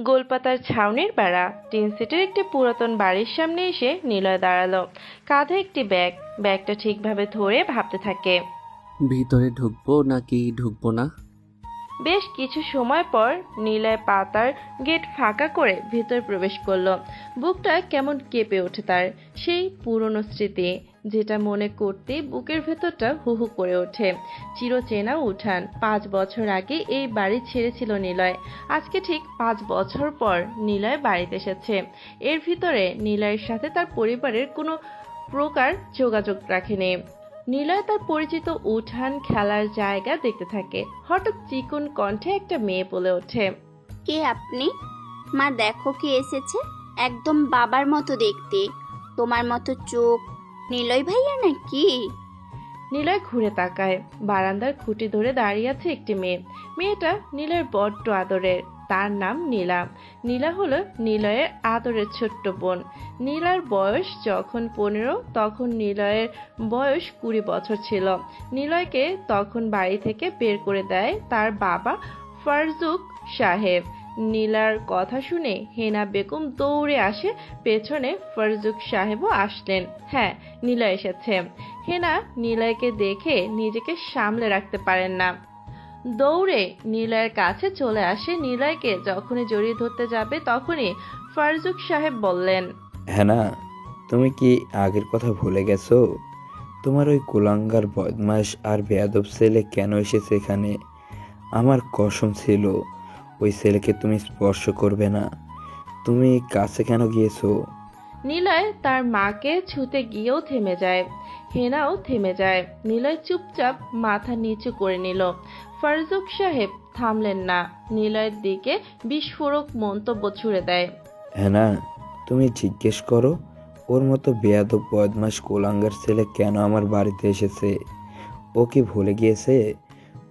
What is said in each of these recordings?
গোলপাতার ছাউনির বেড়া টিন সেটের একটি পুরাতন বাড়ির সামনে এসে নিলয় দাঁড়ালো। কাঁধে একটি ব্যাগ, ব্যাগটা ঠিকভাবে ধরে ভাবতে থাকে, ভিতরে ঢুকবো নাকি ঢুকবো না। বেশ কিছু সময় পর নিলয় পাতার গেট ফাঁকা করে ভিতর প্রবেশ করলো। বুকটা কেমন কেঁপে ওঠে তার, সেই পুরনো স্মৃতি যেটা মনে করতেই বুকের ভেতরটা হু হু করে ওঠে। চিরচেনা উঠান, 5 বছর আগে এই বাড়ি ছেড়েছিল নিলয়। আজকে ঠিক 5 বছর পর নিলয় বাড়িতে এসেছে। এর ভিতরে নিলয়ের সাথে তার পরিবারের কোনো প্রকার যোগাযোগ রাখেনি। নিলয় তার পরিচিত উঠান, খেলার জায়গা দেখতে থাকে। হঠাৎ চিকন কণ্ঠে একটা মেয়ে বলে ওঠে, কে আপনি? মা, দেখো কে এসেছে, একদম বাবার মতো দেখতে, তোমার মতো চোখ। নিলয় ভাইয়া নাকি? নিলয় ঘুরে তাকায়। বারান্দার খুঁটি ধরে দাঁড়িয়ে আছে একটি মেয়ে। মেয়েটা নিলয়ের বড্ড আদরের। তার নাম নীলা। নীলা হলো নিলয়ের আদরের ছোট্ট বোন। নীলার বয়স যখন 15, তখন নিলয়ের বয়স 20 বছর ছিল। নিলয়কে তখন বাড়ি থেকে বের করে দেয় তার বাবা ফারজুক সাহেব। নীলার কথা শুনে হেনা বেগম দৌড়ে আসে পেছনে। ফারজুক সাহেবও আসলেন। হ্যাঁ, নীলা এসেছে। হেনা নিলয়কে দেখে নিজেকে সামলে রাখতে পারেন না, দৌড়ে নিলয়ের কাছে চলে আসে। নিলয়কে যখনই জড়িয়ে ধরতে যাবে তখনই ফারজুক সাহেব বললেন, হ্যাঁ, তুমি কি আগের কথা ভুলে গেছো? তোমার ওই কুলাঙ্গার বদমাশ আর বেয়াদব ছেলে কেন এসেছে এখানে? আমার কসম ছিল ওই ছেলেকে তুমি স্পর্শ করবে না। তুমি কাছে কেন গিয়েছো? নিলয় তার মাকে ছুতে গিয়েও থেমে যায়। হেনাও থেমে যায়। নিলয় চুপচাপ মাথা নিচু করে নিল। ফারজুক সাহেব থামলেন না, নিলয়ের দিকে বিস্ফোরক মন্তব্য ছুড়ে দেয়, হ্যাঁ, তুমি জিজ্ঞেস করো ওর মতো বেয়াদব বদমাশ কুলাঙ্গার ছেলে কেন আমার বাড়িতে এসেছে। ও কি ভুলে গিয়েছে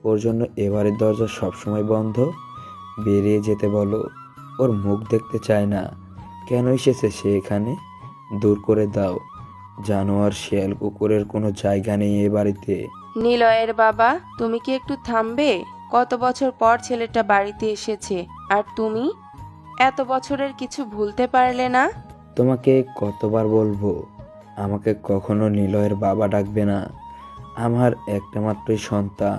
ওর জন্য এবারের দরজা সবসময় বন্ধ? বেরিয়ে যেতে বলো, ওর মুখ দেখতে চায় না। কেন এসেছে সে এখানে? দূর করে দাও। জানোয়ার, শিয়াল, কুকুরের কোনো জায়গা নেই এ বাড়িতে। নিলয়ের বাবা, তুমি কি একটু থামবে? কত বছর পর ছেলেটা বাড়িতে এসেছে, আর তুমি এত বছরের কিছু ভুলতে পারলে না? তোমাকে কতবার বলবো আমাকে কখনো নিলয়ের বাবা ডাকবে না। আমার একটা মাত্রই সন্তান,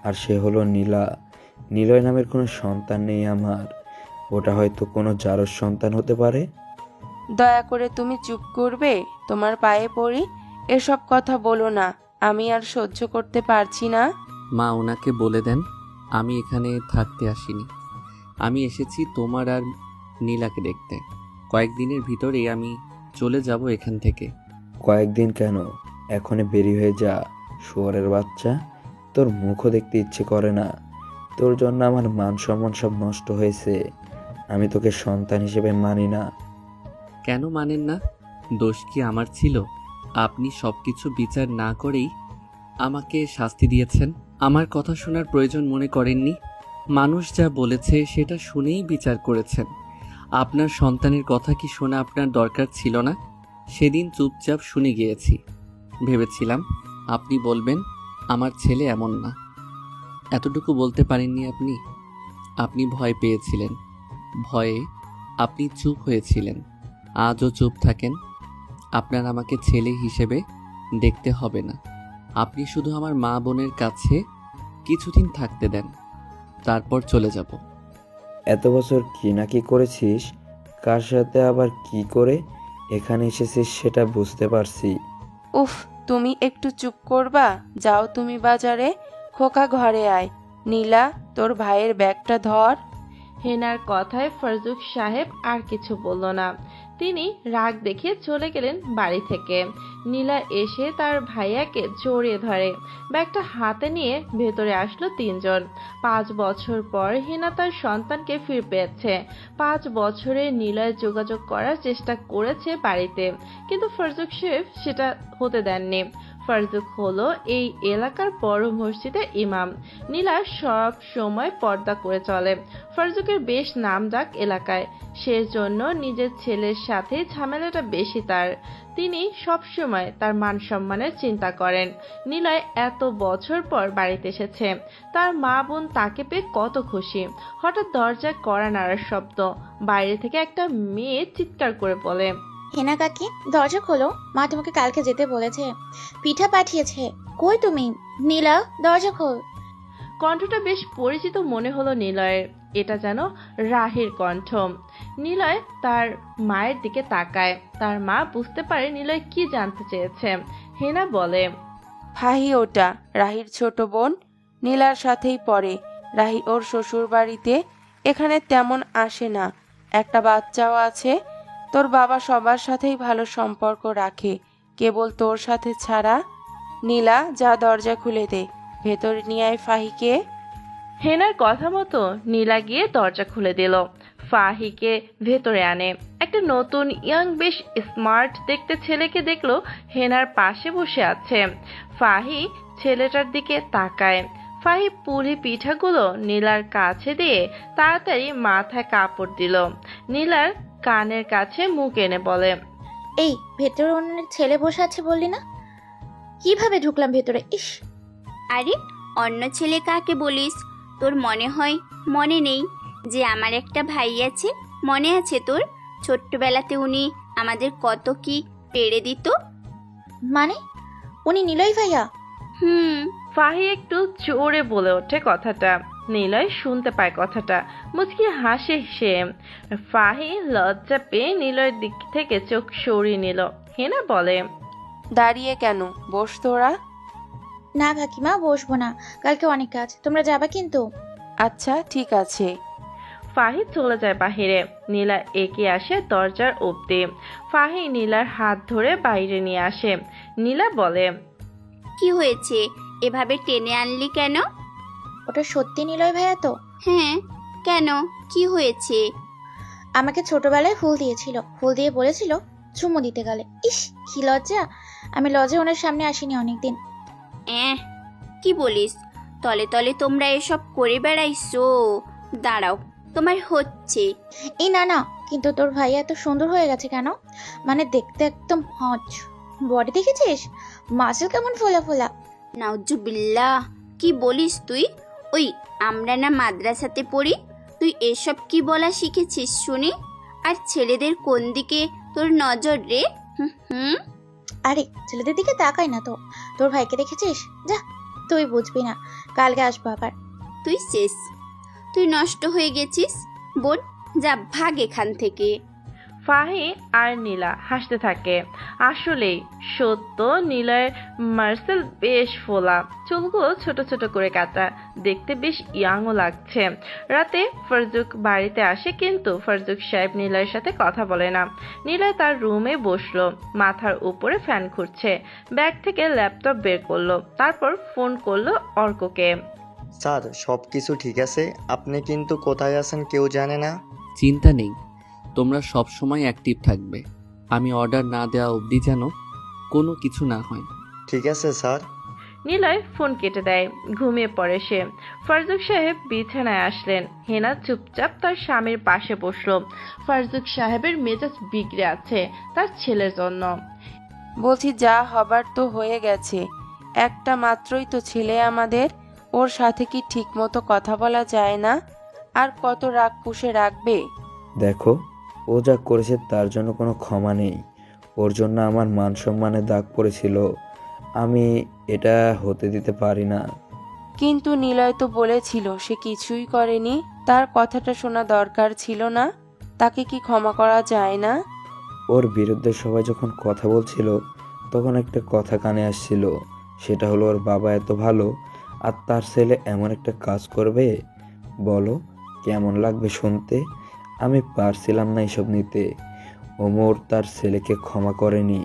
আর সে হলো নীলা। নিলয় নামের কোনো সন্তান নেই আমার। ওটা হয়তো কোনো জারজ সন্তান হতে পারে। দয়া করে তুমি চুপ করবে? তোমার পায়ে পড়ি, এসব কথা বলো না, আমি আর সহ্য করতে পারছি না। মা, ওনাকে বলে দেন আমি এখানে থাকতে আসিনি। আমি এসেছি তোমার আর নীলাকে দেখতে। কয়েকদিনের ভিতরেই আমি চলে যাব এখান থেকে। কয়েকদিন কেন? এখনই বেরিয়ে হয়ে যা, শুয়োরের বাচ্চা। তোর মুখও দেখতে ইচ্ছে করে না। তোর জন্য আমার মান সম্মান সব নষ্ট হয়েছে। আমি তোকে সন্তান হিসেবে মানি না। কেন মানেন না? দোষ কি আমার ছিল? আপনি সবকিছু বিচার না করেই আমাকে শাস্তি দিয়েছেন। আমার কথা শোনার প্রয়োজন মনে করেননি। মানুষ যা বলেছে সেটা শুনেই বিচার করেছেন। আপনার সন্তানের কথা কি শোনা আপনার দরকার ছিল না? সেদিন চুপচাপ শুনে গিয়েছি। ভেবেছিলাম আপনি বলবেন আমার ছেলে এমন না। এতটুকু বলতে পারেননি আপনি। আপনি ভয় পেয়েছিলেন। ভয়ে আপনি চুপ হয়েছিলেন। আজও চুপ থাকেন। আপনার আমাকে ছেলে হিসেবে দেখতে হবে না। আপনি শুধু আমার মা বোনের কাছে কিছুদিন থাকতে দেন, তারপর চলে যাব। এত বছর কি না কি করেছিস, কার সাথে আবার কি করে এখানে এসেছিস সেটা বুঝতে পারছি। উফ, তুমি একটু চুপ করবা? যাও তুমি বাজারে, খোকা ঘরে আয়। নীলা, তোর ভাইয়ের ব্যাগটা ধর। হেনার কথায় ফারজুক সাহেব আর কিছু বলল না। তিনি রাগ দেখিয়ে চলে গেলেন বাড়ি থেকে। নীলা এসে তার ভাইয়াকে জড়িয়ে ধরে। ব্যাগটা হাতে নিয়ে ভেতরে আসলো 3 জন। 5 বছর পর হেনা তার সন্তানকে ফিরে পেয়েছে। 5 বছরে নীলয় যোগাযোগ করার চেষ্টা করেছে বাড়িতে, কিন্তু ফারজুক সাহেব সেটা হতে দেননি। ফারজুক হলো এই এলাকার বড় মসজিদের ইমাম। নীলা সব সময় পর্দা করে চলে। ফারজুকের বেশ নামডাক এলাকায়, সেজন্য নিজের ছেলের সাথে ঝামেলাটা বেশি তার। তিনি সবসময় তার মান সম্মানের চিন্তা করেন। নিলয় এত বছর পর বাড়িতে এসেছে, তার মা বোন তাকে পেয়ে কত খুশি। হঠাৎ দরজায় কড়া নাড়ার শব্দ। বাইরে থেকে একটা মেয়ে চিৎকার করে বলে, হেনা কাকি, দরজা খোলো, মা তোমাকে কালকে যেতে বলেছে, পিঠা পাঠিয়েছে। কই তুমি? নীলা, দরজা খোল। কণ্ঠটা বেশ পরিচিত মনে হলো নিলয়ের। এটা যেন রাহির কণ্ঠ। নিলয় তার মায়ের দিকে তাকায়। তার মা বুঝতে পারে নিলয় কি জানতে চেয়েছে। হেনা বলে, ফাহি ওটা রাহির ছোট বোন, নীলার সাথেই পড়ে। রাহি ওর শ্বশুর বাড়িতে এখানে তেমন আসে না, একটা বাচ্চাও আছে। তোর বাবা সবার সাথেই ভালো সম্পর্ক রাখে, কেবল তোর সাথে ছাড়া। নীলা, যা দরজা খুলে দে, ভেতরে নিয়ে আয় ফাহিকে। হেনার কথা মতো নীলা গিয়ে দরজা খুলে দিল। ফাহিকে ভেতরে আনে। একটা নতুন ইয়াং, বেশ স্মার্ট দেখতে ছেলেকে দেখলো হেনার পাশে বসে আছে। ফাহি ছেলেটার দিকে তাকায়। ফাহি পুরি পিঠাগুলো নীলার কাছে দিয়ে তাড়াতাড়ি মাথায় কাপড় দিল। নীলার কানের কাছে মুখ এনে বলে, এই ভেতরে অন্যের ছেলে বসে আছে বললি না? কিভাবে ঢুকলাম ভেতরে? ইস! আরে, অন্য ছেলে কাকে বলিস? তোর মনে হয় মনে নেই যে আমার একটা ভাই আছে? মনে আছে তোর? ছোট্টবেলাতে উনি আমাদের কত কি পেড়ে দিত। মানে উনি নীলয় ভাইয়া? হুম। ফাহি একটু জোরে বলে ওঠে কথাটা। নিলয় শুনতে পায় কথাটা, মুচকি হাসে সে। ফাহি লজ্জা পেয়ে নিলয়ের দিক থেকে চোখ সরিয়ে নিল। হেনা বলে, দাঁড়িয়ে কেন? বস তোরা। না কাকিমা, বসবো না, কালকে অনেক কাজ, তোমরা যাবা কিন্তু। আচ্ছা ঠিক আছে। ফাহি চলে যায় বাহিরে। নীলা এগিয়ে আসে দরজার অব্দি। ফাহি নীলার হাত ধরে বাইরে নিয়ে আসে। নীলা বলে, কি হয়েছে? এভাবে টেনে আনলি কেন? ওটা সত্যি নীলয় ভাইয়া তো? হ্যাঁ, কেন? কি হয়েছে? আমাকে ছোটবেলায় ফুল দিয়েছিল, ফুল দিয়ে বলেছিল চুমু দিতে গেলে। ইস, কি লজ্জা! আমি লজ্জা ওনার সামনে আসিনি অনেকদিন। কি বলিস? তলে তলে তোমরা এসব করে বেড়াইছো? দাঁড়াও, তোমার হচ্ছে। এই না না, কিন্তু তোর ভাইয়া এত সুন্দর হয়ে গেছে কেন? মানে দেখতে একদম হজ। বডি দেখেছিস? মাসেল কেমন ফোলা ফোলা। নাউজুবিল্লাহ, কি বলিস তুই? ওই, আমরা না মাদ্রাসাতে পড়ি? তুই এসব কি বলা শিখেছিস শুনি? আর ছেলেদের কোন দিকে তোর নজর রে? হুম। আরে ছেলেদের দিকে তাকাই না তো। তোর ভাইকে দেখেছিস? যা, তুই বুঝবি না, কালকে আসবো আবার। তুই শেষ, তুই নষ্ট হয়ে গেছিস। বোন, যা ভাগ এখান থেকে। ফাহি আর নীলা হাসতে থাকে। আসলেই সত্য, নীলয়ের মার্সেল বেশ ফোলা, চুলগুলো ছোট ছোট করে কাটা, দেখতে বেশ ইয়াংও লাগছে। রাতে ফারজুক বাড়িতে আসে, কিন্তু ফারজুক সাহেব নীলয়ের সাথে কথা বলে না। নীলয় তার রুমে বসলো, মাথার উপরে ফ্যান ঘুরছে। ব্যাগ থেকে ল্যাপটপ বের করলো, তারপর ফোন করলো অর্ককে। স্যার, সব কিছু ঠিক আছে? আপনি কিন্তু কোথায় আছেন কেউ জানে না। চিন্তা নেই, তোমরা সব সময় অ্যাক্টিভ থাকবে। আমি অর্ডার না দেওয়া অবধি যেন কোনো কিছু না হয়। ঠিক আছে স্যার। নীলয় ফোন কেটে দেয়। ঘুমিয়ে পড়ে সে। ফারজুক সাহেব বিছানায় আসলেন। হেনা চুপচাপ তার স্বামীর পাশে বসলো। ফারজুক সাহেবের মেজাজ বিগড়ে আছে তার ছেলের জন্য। বলছি, যা হবার তো হয়ে গেছে। একটা মাত্রই তো ছেলে আমাদের, ওর সাথে কি ঠিক মতো কথা বলা যায় না? আর কত রাগ পুষে রাখবে? দেখো, ও যা করেছে তার জন্য কোনো ক্ষমা নেই। ওর জন্য আমার মান সম্মানে দাগ পড়েছিল, আমি এটা হতে দিতে পারি না। কিন্তু নিলয় তো বলেছিল সে কিছুই করেনি, তার কথাটা শোনা দরকার ছিল না? তাকে কি ক্ষমা করা যায় না? ওর বিরুদ্ধে সবাই যখন কথা বলছিল তখন একটা কথা কানে আসছিল, সেটা হলো ওর বাবা এত ভালো আর তার ছেলে এমন একটা কাজ করবে। বলো কেমন লাগবে শুনতে? আমি পারছিলাম না এসব নিতে। ওমর তার ছেলেকে ক্ষমা করেনি,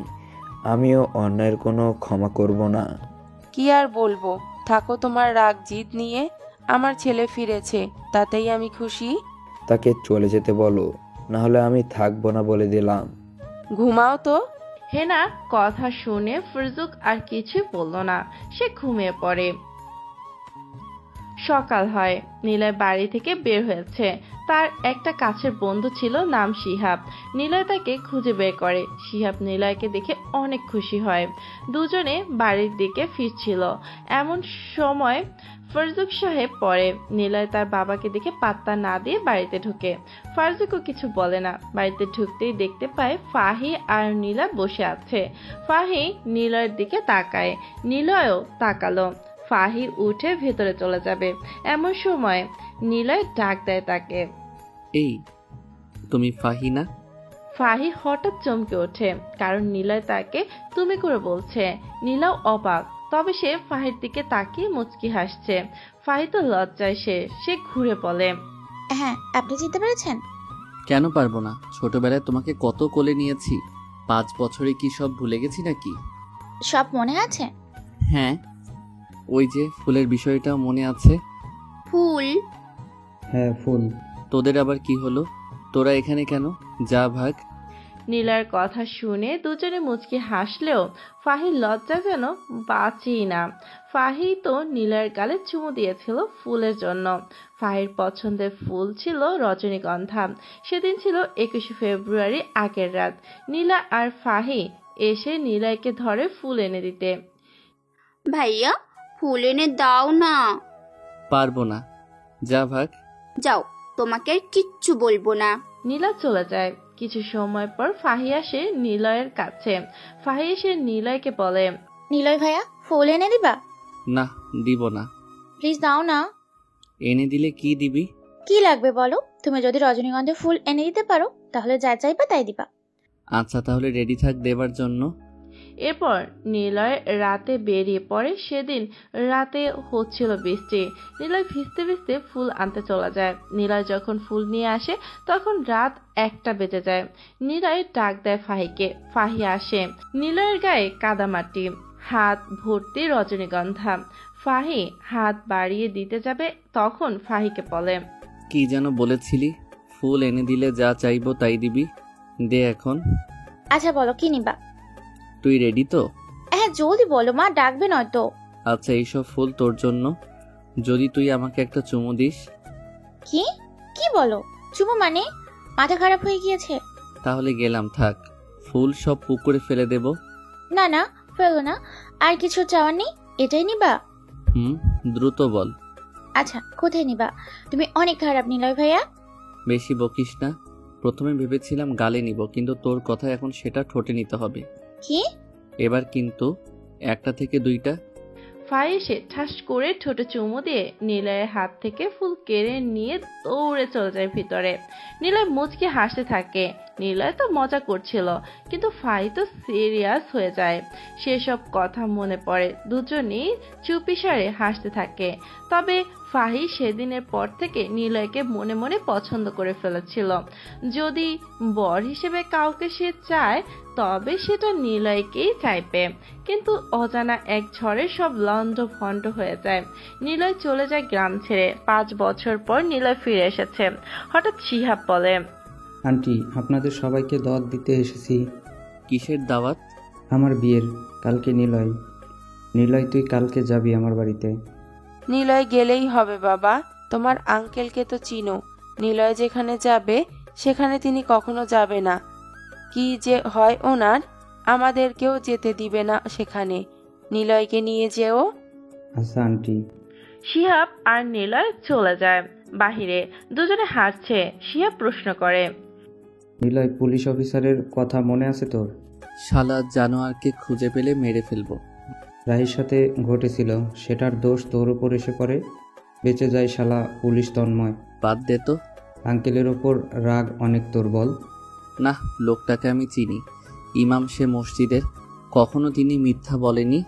আমিও অন্যায়ের কোনো ক্ষমা করব না। কি আর বলবো, থাকো তোমার রাগ জিদ নিয়ে। আমার ছেলে ফিরেছে, তাতেই আমি খুশি। তাকে চলে যেতে বলো, না হলে আমি থাকবো না বলে দিলাম। ঘুমাও তো। হেনা কথা শুনে ফরজুক আর কিছুই বলল না, সে ঘুমিয়ে পড়ে। সকাল হয়, নিলয় বাড়ি থেকে বের হয়েছে। তার একটা কাছের বন্ধু ছিল, নাম শিহাব। নিলয় তাকে খুঁজে বের করে। শিহাব নিলয়কে দেখে অনেক খুশি হয়। দুজনে বাড়ির দিকে ফিরছিল, এমন সময় ফরজুক সাহেব পড়ে। নিলয় তার বাবাকে দেখে পাত্তা না দিয়ে বাড়িতে ঢুকে। ফারজুকও কিছু বলে না। বাড়িতে ঢুকতেই দেখতে পায় ফাহি আর নীলা বসে আছে। ফাহি নিলয়ের দিকে তাকায়, নিলয়ও তাকালো। ফাহি উঠে ভেতরে চলে যাবে, এমন সময় নিলয় ডাক দেয় তাকে। এই, তুমি ফাহিনা? ফাহি হঠাৎ চমকে ওঠে, কারণ নিলয় তাকে তুমি করে বলছে। নীলাও অবাক, তবে সে ফাহির দিকে তাকিয়ে মুচকি হাসছে। ফাহি তো লজ্জায় সে ঘুরে বলে, হ্যাঁ, আপনি চিনতে পেরেছেন? কেন পারবো না? ছোটবেলায় তোমাকে কত কোলে নিয়েছি। 5 বছরে কি সব ভুলে গেছি নাকি? সব মনে আছে? হ্যাঁ, ওই যে ফুলের বিষয়টাও মনে আছে। ফুল? হ্যাঁ, ফুল। তোদের আবার কি হলো? তোরা এখানে কেন? যা ভাগ। নীলার কথা শুনে দুজনে মুচকি হাসলেও ফাহির লজ্জা যেন বাঁচেই না। ফাহি তো নীলার গালে চুমু দিয়েছিল ফুলের জন্য। ফাহির পছন্দের ফুল ছিল রজনীগন্ধা। সেদিন ছিল 21শে ফেব্রুয়ারি, আগের রাত। নীলা আর ফাহি এসে নিলয়কে ধরে ফুল এনে দিতে। ভাইয়া, ফুল এনে দাও না। পারবো না, যা ভাগ। যাও, তোমাকে আর কিচ্ছু বলবো না। নীলা চলে যায়। কিছু সময় পর ফাহি আসে নিলয়ের কাছে। ফাহি এসে নিলয়কে বলে, নিলয় ভাইয়া, ফুল এনে দিবা? না, দিব না। প্লিজ দাও না। এনে দিলে কি দিবি? কি লাগবে বলো? তুমি যদি রজনীগন্ধা ফুল এনে দিতে পারো তাহলে যা চাইবা তাই দিবা। আচ্ছা, তাহলে রেডি থাক দেবার জন্য। এরপর নিলয় রাতে বেরিয়ে পড়ে। সেদিন রাতে হচ্ছিল বৃষ্টি। নিলয় ভিজতে ভিজতে ফুল আনতে চলে যায়। নিলয় যখন ফুল নিয়ে আসে তখন রাত 1টা বেজে যায়। নিলয় ডাক দেয় ফাহিকে। ফাহি আসে। নিলয়ের গায়ে কাদামাটি, হাত ভর্তি রজনীগন্ধা। ফাহি হাত বাড়িয়ে দিতে যাবে, তখন ফাহিকে বলে, কি যেন বলেছিলি? ফুল এনে দিলে যা চাইবো তাই দিবি। দে এখন। আচ্ছা বলো, কি নিবা? তুই রেডি তো? হ্যাঁ, জলদি বলো, মা ডাকবে নয়তো। আচ্ছা, এইসব ফুল তোর জন্য, যদি তুই আমাকে একটা চুমু দিস। কি কি বলো? চুমু মানে? মাথা খারাপ হয়ে গিয়েছে? তাহলে গেলাম, থাক। ফুল সব পুকুরে ফেলে দেব। না না, ফেলো না। আর কিছু চাওয়ার নেই? এটাই নিবা? দ্রুত বল। আচ্ছা, কোথায় নিবা? তুমি অনেক খারাপ নিলয় ভাইয়া। বেশি বকিস না। প্রথমে ভেবেছিলাম গালে নিব, কিন্তু তোর কথা এখন সেটা ঠোঁটে নিতে হবে। কি? এবার কিন্তু 1টা থেকে 2টা। ফাহি এসে ঠাস করে ঠোঁটে চুমু দিয়ে নিলয়ের হাত থেকে ফুল কেড়ে নিয়ে দৌড়ে চলে যায় ভিতরে। নিলয় মুচকে হাসতে থাকে। নিলয় তো মজা করছিল, কিন্তু ফাহি তো সিরিয়াস হয়ে যায়। সেসব কথা মনে পড়ে। দুজনেই চুপিসারে হাসতে থাকে। তবে ফাহি সেদিনের পর থেকে নিলয়কে মনে মনে পছন্দ করে ফেলেছিল। যদি বর হিসেবে কাউকে সে চায়, তবে সেটা নিলয়কেই চাইবে। কিন্তু অজানা এক ঝড়ে সব লন্ড ভন্ড হয়ে যায়। নিলয় চলে যায় গ্রাম ছেড়ে। 5 বছর পর নিলয় ফিরে এসেছে। হঠাৎ শিহাব বলে, আন্টি, আপনাদের সবাইকে দাওয়াত দিতে এসেছি। কিসের দাওয়াত? আমার বিয়ের। কালকে নিলয়। নিলয়, তুই কালকে যাবি আমার বাড়িতে। নিলয় গেলেই হবে বাবা, তোমার আঙ্কেলকে তো চিনো। নিলয় যেখানে যাবে সেখানে তিনি কখনো যাবে না। কি যে হয় ওনার, আমাদেরকেও যেতে দিবে না সেখানে। নিলয়কে নিয়ে যেও। আচ্ছা আন্টি। শিহাব আর নিলয় চলে যায় বাহিরে। দুজনে হাসছে। শিহাব প্রশ্ন করে, নিলয়, পুলিশ অফিসারের কথা মনে আছে তোর? শালা জানোয়ারকে খুঁজে পেলে মেরে ফেলবো। রাহির সাথে ঘটেছিল, সেটার দোষ তোর উপর এসে পড়ে। বেঁচে যায় শালা পুলিশ তন্ময়। বাদ দে তো। আঙ্কেলের ওপর রাগ অনেক তোর, বল। না, লোকটাকে আমি চিনি। ইমাম সে মসজিদের। কখনো তিনি মিথ্যা বলেনি।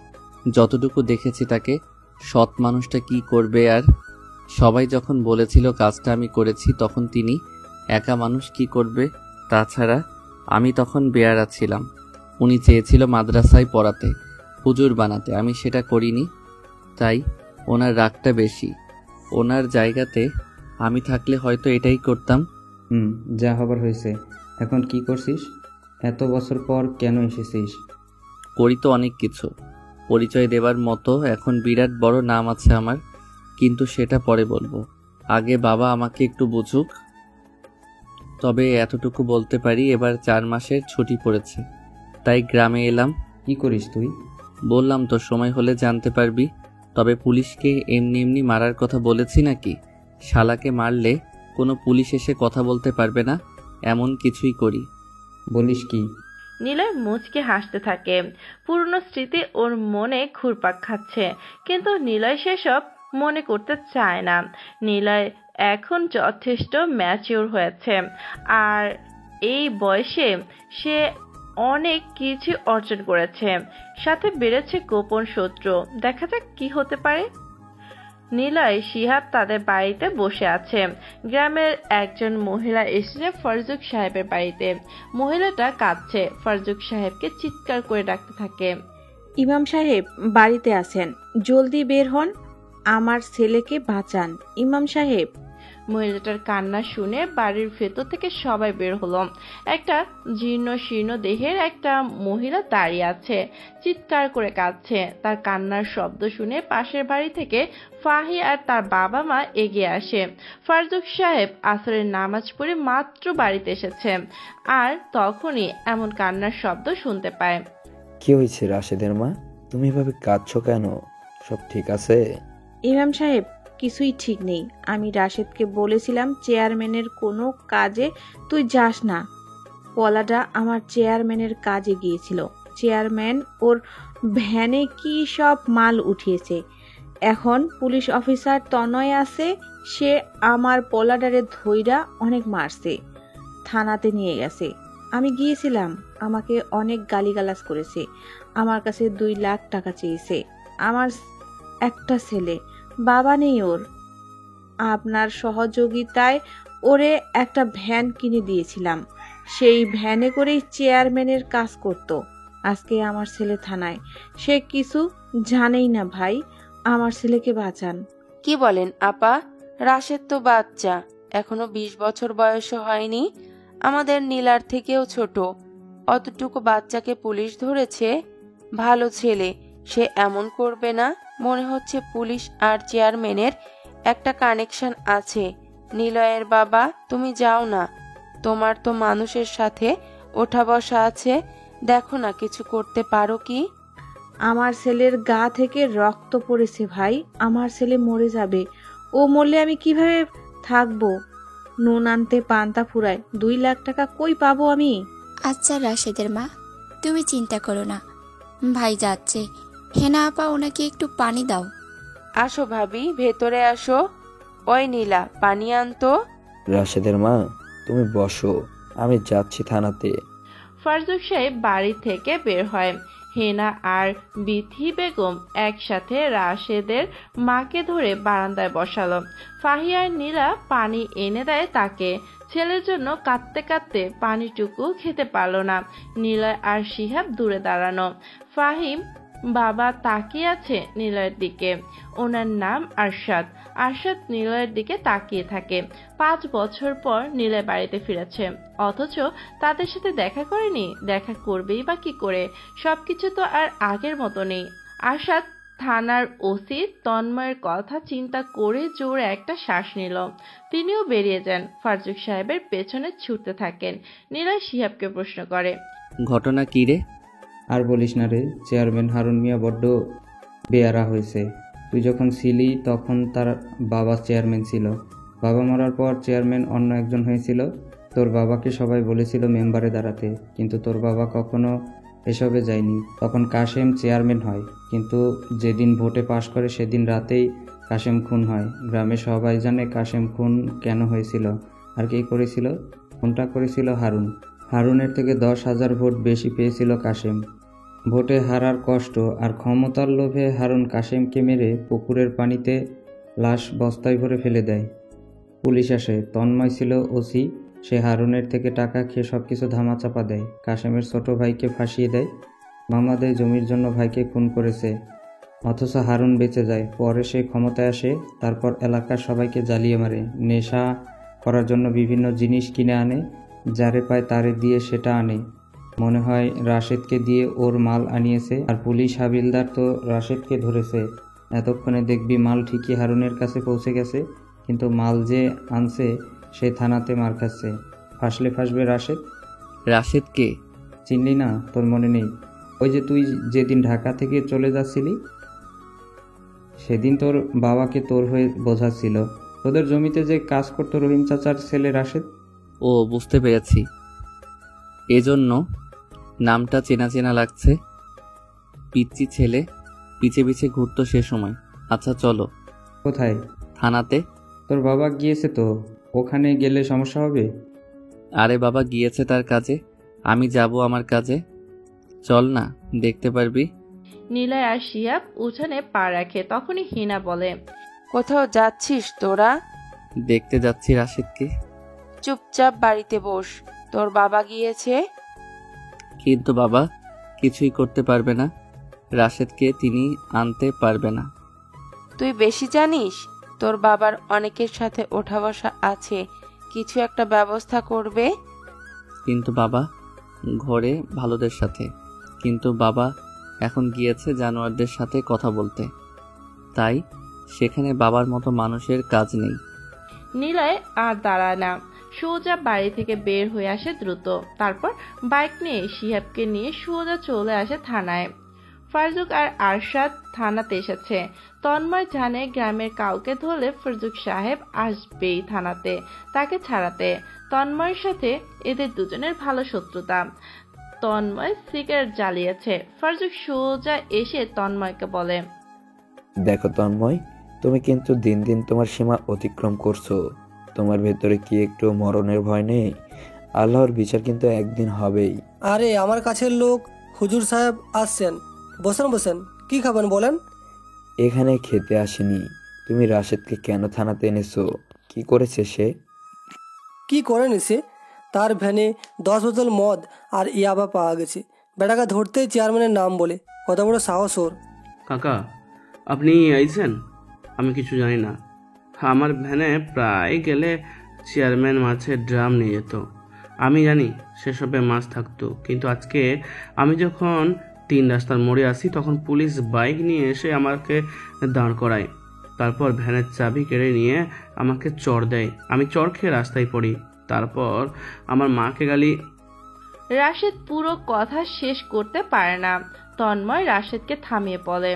যতটুকু দেখেছি তাকে। সৎ মানুষটা কি করবে আর? সবাই যখন বলেছিল কাজটা আমি করেছি, তখন তিনি একা মানুষ কি করবে? তাছাড়া আমি তখন বেয়ারা ছিলাম। উনি চেয়েছিল মাদ্রাসায় পড়াতে, হুজুর বানাতে। আমি সেটা করিনি, তাই ওনার রাগটা বেশি। ওনার জায়গাতে আমি থাকলে হয়তো এটাই করতাম। যা হবার হয়েছে। এখন কি করছিস? এত বছর পর কেন এসেছিস? করি তো অনেক কিছু, পরিচয় দেবার মতো এখন বিরাট বড় নাম আছে আমার, কিন্তু সেটা পরে বলবো। আগে বাবা আমাকে একটু বুঝুক। তবে এতটুকু বলতে পারি, এবার 4 মাসের ছুটি পড়েছে, তাই গ্রামে এলাম। কি করিস তুই? বললাম তো, সময় হলে জানতে পারবি। তবে পুলিশকে এমনি এমনি মারার কথা বলেছি নাকি? শালাকে মারলে কোনো পুলিশ এসে কথা বলতে পারবে না, এমন কিছুই করি। বলিস কি? নিলয় মুচকে হাসতে থাকে। পুরনো স্মৃতি ওর মনে ঘুরপাক খাচ্ছে, কিন্তু নিলয় সেসব মনে করতে চায় না। নিলয় এখন যথেষ্ট ম্যাচিওর হয়েছে, আর এই বয়সে সে অনেক কিছু অর্জন করেছে, সাথে বেড়েছে গোপন শত্রু। দেখা যাক কি হতে পারে। নিলয় শিহাব তাদের বাড়িতে বসে আছে। গ্রামের একজন মহিলা এসেছে ফরজুক সাহেবের বাড়িতে। মহিলাটা কাঁদছে, ফরজুক সাহেবকে চিৎকার করে ডাকতে থাকে। ইমাম সাহেব বাড়িতে আছেন, জলদি বের হন, আমার ছেলেকে বাঁচান ইমাম সাহেব। মহিলাটার কান্না শুনে বাড়ির ভেতর থেকে সবাই বের হলো। একটা জীর্ণ শীর্ণ দেহের একটা মহিলা দাঁড়িয়ে আছে, চিৎকার করে কাঁদছে। তার কান্নার শব্দ শুনে পাশের বাড়ি থেকে ফাহি আর তার বাবা মা এগিয়ে আসে। ফারজুক সাহেব আসরের নামাজ পড়ে মাত্র বাড়িতে এসেছে, আর তখনই এমন কান্নার শব্দ শুনতে পায়। কি হয়েছে রাশেদের মা? তুমি এভাবে কাঁদছো কেন? সব ঠিক আছে? ইমাম সাহেব কিছুই ঠিক নেই। আমি রাশেদকে বলেছিলাম চেয়ারম্যানের কোনো কাজে তুই যাস না। পলাটা আমার চেয়ারম্যানের কাজে গিয়েছিল। চেয়ারম্যান ওর ভ্যানে কি সব মাল উঠিয়েছে। এখন পুলিশ অফিসার তনয় আছে, সে আমার পলাডারে ধইরা অনেক মারছে, থানাতে নিয়ে গেছে। আমি গিয়েছিলাম, আমাকে অনেক গালিগালাজ করেছে, আমার কাছে 2 লাখ টাকা চেয়েছে। আমার একটা ছেলে, বাবা নেই ওর। আপনার সহযোগিতায় ওরে একটা ভ্যান কিনে দিয়েছিলাম, সেই ভ্যানে করেই চেয়ারম্যানের কাজ করত। আজকে আমার ছেলে থানায়, সে কিছু জানেই না। ভাই, আমার ছেলেকে বাঁচান। কি বলেন আপা? রাশেদ তো বাচ্চা, এখনো 20 বছর বয়সও হয়নি, আমাদের নীলার থেকেও ছোট। অতটুকু বাচ্চাকে পুলিশ ধরেছে? ভালো ছেলে, সে এমন করবে না। মনে হচ্ছে পুলিশ আর চেয়ারম্যানের একটা কানেকশন আছে। নিলয়ের বাবা, তুমি যাও না, তোমার তো মানুষের সাথে ওঠা বসা আছে, দেখো না কিছু করতে পারো কি? আমার ছেলের গা থেকে রক্ত পড়েছে ভাই, আমার ছেলে মরে যাবে। ও মরলে আমি কিভাবে থাকবো? নুন আনতে পান্তা ফুরায়, 2 লাখ টাকা কই পাবো আমি? আচ্ছা রাশেদের মা, তুমি চিন্তা করো না, ভাই যাচ্ছে। হেনা আপা, ওনাকে একটু পানি দাও। আসো ভাবি, ভেতরে আসো। ওই নীলা, পানি আনতো। রাশেদের মা, তুমি বসো, আমি যাচ্ছি থানাতে। ফারজুক সাহেব বাড়ি থেকে বের হয়। হেনা আর বিথি বেগম একসাথে রাশেদের মাকে ধরে বারান্দায় বসালো। ফাহি আর নীলা পানি এনে দেয় তাকে। ছেলের জন্য কাঁদতে কাঁদতে পানিটুকু খেতে পারল না। নীলয় আর শিহাব দূরে দাঁড়ানো। ফাহিম বাবা তাকিয়ে আছে নিলয়ের দিকে। ওনার নাম আরশাদ। আরশাদ নিলয়ের দিকে তাকিয়ে থাকে। 5 বছর পর নিলয় বাড়িতে ফিরেছে, অথচ তাদের সাথে দেখা করেনি। দেখা করবেই বা কি করে? সবকিছু তো আর আগের মতো নেই। আরশাদ থানার ওসি তন্ময়ের কথা চিন্তা করে জোরে একটা শ্বাস নিল। তিনিও বেরিয়ে যান, ফারজুক সাহেবের পেছনে ছুটতে থাকেন। নিলয় শিহাবকে প্রশ্ন করে, ঘটনা কি রে? আর বলিস না রে, চেয়ারম্যান হারুন মিয়া বড্ড বেয়ারা হয়েছে। তুই যখন ছিলি তখন তার বাবা চেয়ারম্যান ছিল, বাবা মরার পর চেয়ারম্যান অন্য একজন হয়েছিল। তোর বাবাকে সবাই বলেছিল মেম্বারে দাঁড়াতে, কিন্তু তোর বাবা কখনো এসবে যায়নি। তখন কাশেম চেয়ারম্যান হয়, কিন্তু যেদিন ভোটে পাশ করে সেদিন রাতেই কাশেম খুন হয়। গ্রামে সবাই জানে কাশেম খুন কেন হয়েছিল আর কে করেছিল। খুনটা করেছিল হারুন। হারুনের থেকে 10,000 ভোট বেশি পেয়েছিল কাশেম। ভোটে হারার কষ্ট আর ক্ষমতার লোভে হারুন কাশেমকে মেরে পুকুরের পানিতে লাশ বস্তায় ভরে ফেলে দেয়। পুলিশ আসে, তন্ময় ছিল ওসি, সে হারুনের থেকে টাকা খেয়ে সব কিছু ধামাচাপা দেয়। কাশেমের ছোট ভাইকে ফাঁসিয়ে দেয়, মামলা দেয় জমির জন্য ভাইকে খুন করেছে। অথচ হারুন বেঁচে যায়। পরে সে ক্ষমতায় আসে, তারপর এলাকার সবাইকে জ্বালিয়ে মারে। নেশা করার জন্য বিভিন্ন জিনিস কিনে আনে, যারে পায় তারে দিয়ে সেটা আনে। মনে হয় রাশেদকে দিয়ে ওর মাল আনিয়েছে, আর পুলিশ হাবিলদার তো রাশেদকে ধরেছে। এতক্ষণে দেখবি মাল ঠিকই হারুনের কাছে পৌঁছে গেছে, কিন্তু মাল যে আনছে সে থানাতে মার খাচ্ছে। ফাঁসবে রাশেদ। রাশেদকে চিনলি না? তোর মনে নেই? ওই যে তুই যেদিন ঢাকা থেকে চলে যাচ্ছিলি, সেদিন তোর বাবাকে তোর হয়ে বোঝাচ্ছিল। তোদের জমিতে যে কাজ করতো রহিম চাচার ছেলে রাশেদ। ও, বুঝতে পেরেছি। এজন্য নামটা চেনা চেনা লাগছে। পিচ্চি ছেলে পিছে পিছে ঘুরতো সে সময়। আচ্ছা চলো। কোথায়? থানাতে। তোর বাবা গিয়েছে তো, ওখানে গেলে সমস্যা হবে? আরে বাবা গিয়েছে তার কাজে, আমি যাব আমার কাজে। চল না, দেখতে পারবি। নিলয় আর শিহাব উঠানে পা রাখে, তখনই হিনা বলে, কোথাও যাচ্ছিস তোরা? দেখতে যাচ্ছি রাশেদকে। চুপচাপ বাড়িতে বস। তোর বাবা গিয়েছে। কিন্তু বাবা কিছুই করতে পারবে না, রাশেদকে তিনি আনতে পারবে না। তুই বেশি জানিস? তোর বাবার অনেকের সাথে ওঠা বসা আছে, কিছু একটা ব্যবস্থা করবে। কিন্তু বাবা ঘরে ভালোদের সাথে, কিন্তু বাবা এখন গিয়েছে জানোয়ারদের সাথে কথা বলতে, তাই সেখানে বাবার মতো মানুষের কাজ নেই। নিলয় আর দাঁড়ায় না, সোজা বাড়ি থেকে বের হয়ে আসে দ্রুত। তারপর বাইক নিয়ে শিহাবকে নিয়ে সোজা চলে আসে থানায়। ফারজুক আর আরশাদ থানাতে এসেছে। তন্ময় জানে গ্রামের কাউকে ধরলে ফারজুক সাহেব আসবেই থানাতে তাকে ছাড়াতে। তন্ময়ের সাথে এদের দুজনের ভালো শত্রুতা। তন্ময় সিগারেট জ্বালিয়েছে। ফারজুক সোজা এসে তন্ময়কে বলে, দেখো তন্ময়, তুমি কিন্তু দিন দিন তোমার সীমা অতিক্রম করছো। তোমার ভেতরে কি একটু মরণের ভয় নেই? আল্লাহর বিচার কিন্তু একদিন হবেই। আরে আমার কাছের লোক হুজুর সাহেব আসছেন, বসেন বসেন, কি খাবেন বলেন? এখানে খেতে আসেনি। তুমি রাশেদকে কেন থানাতে এনেছো? কি করেছে সে? কি করে নিছে? তার ভ্যানে 10 বোতল মদ আর ইয়াবা পাওয়া গেছে। বেটাকে ধরতেই চেয়ারম্যানের নাম বলে, কত বড় সাহস ওর! কাকা, আপনি আইছেন? আমি কিছু জানি না। আমার ভ্যানে প্রায় গেলে চেয়ারম্যান মাছের ড্রাম নিয়ে যেত। আমি জানি সেসবে মাছ থাকতো, কিন্তু আজকে আমি যখন 3 রাস্তার মোড়ে আসি তখন পুলিশ বাইক নিয়ে এসে আমাকে দাঁড় করায়। তারপর ভ্যানের চাবি কেড়ে নিয়ে আমাকে চড় দেয়। আমি চড় খেয়ে রাস্তায় পড়ি। তারপর আমার মাকে গালি। রাশেদ পুরো কথা শেষ করতে পারে না। তন্ময় রাশেদকে থামিয়ে বলে,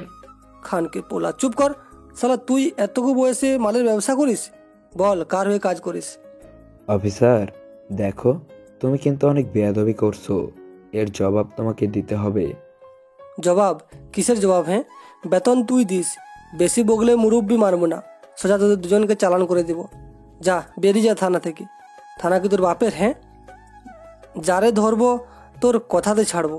খানকে পোলা, চুপ কর শালা। তুই এতটুকু বয়সে মালের ব্যবসা করিস? বল, কার হয়ে কাজ করিস? অফিসার দেখো, তুমি কিন্তু অনেক বেয়াদবি করছো। এর জবাব তোমাকে দিতে হবে। জবাব? কিসের জবাব? হ্যাঁ, বেতন তুই দিস। বেশি বগলে মুরব্বি মারবো না, সোজা তোদের দুজনকে চালান করে দেব। যা, বেরিয়ে যা থানা থেকে। থানা কি তোর বাপের? হ্যাঁ, যারে ধরবো তোর কথাতে ছাড়বো,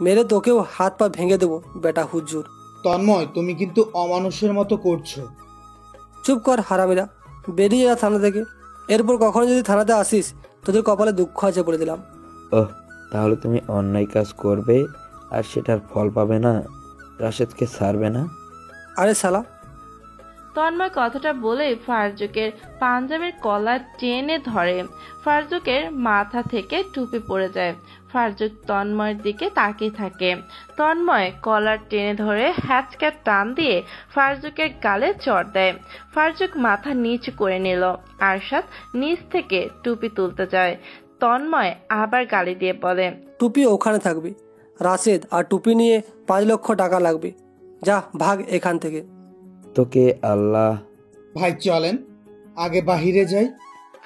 মেরে তোকেও হাত পা ভেঙে দেবো বেটা হুজুর। তন্ময়, তুমি কিন্তু অমানুষের মতো করছো। চুপ কর হারামিরা, বেরিয়ে যা থানা থেকে। এরপর কখনো যদি থানাতে আসিস, তোদের কপালে দুঃখ আছে বলে দিলাম। ওহ, তাহলে তুমি অন্যায় কাজ করবে আর সেটার ফল পাবে না? রাশেদকে ছাড়বে না? আরে শালা! তন্ময় কথাটা বলে ফারজুকের পাঞ্জাবের কলার টেনে ধরে। ফারজুকের মাথা থেকে টুপি পড়ে যায়। ফারজুক তন্ময়ের দিকে তাকিয়ে থাকে। তন্ময় কলার টেনে ধরে হ্যাচকা টান দিয়ে ফারজুকের গালে চড় দেয়। ফারজুক মাথা নিচু করে নিল। আরশাদ নিচ থেকে টুপি তুলতে যায়। তন্ময় আবার গালি দিয়ে বলে, টুপি ওখানে থাকবে। রাশেদ আর টুপি নিয়ে 5 লক্ষ টাকা লাগবে। যা, ভাগ এখান থেকে। তোকে আল্লাহ। ভাই চলেন, আগে বাহিরে যাই।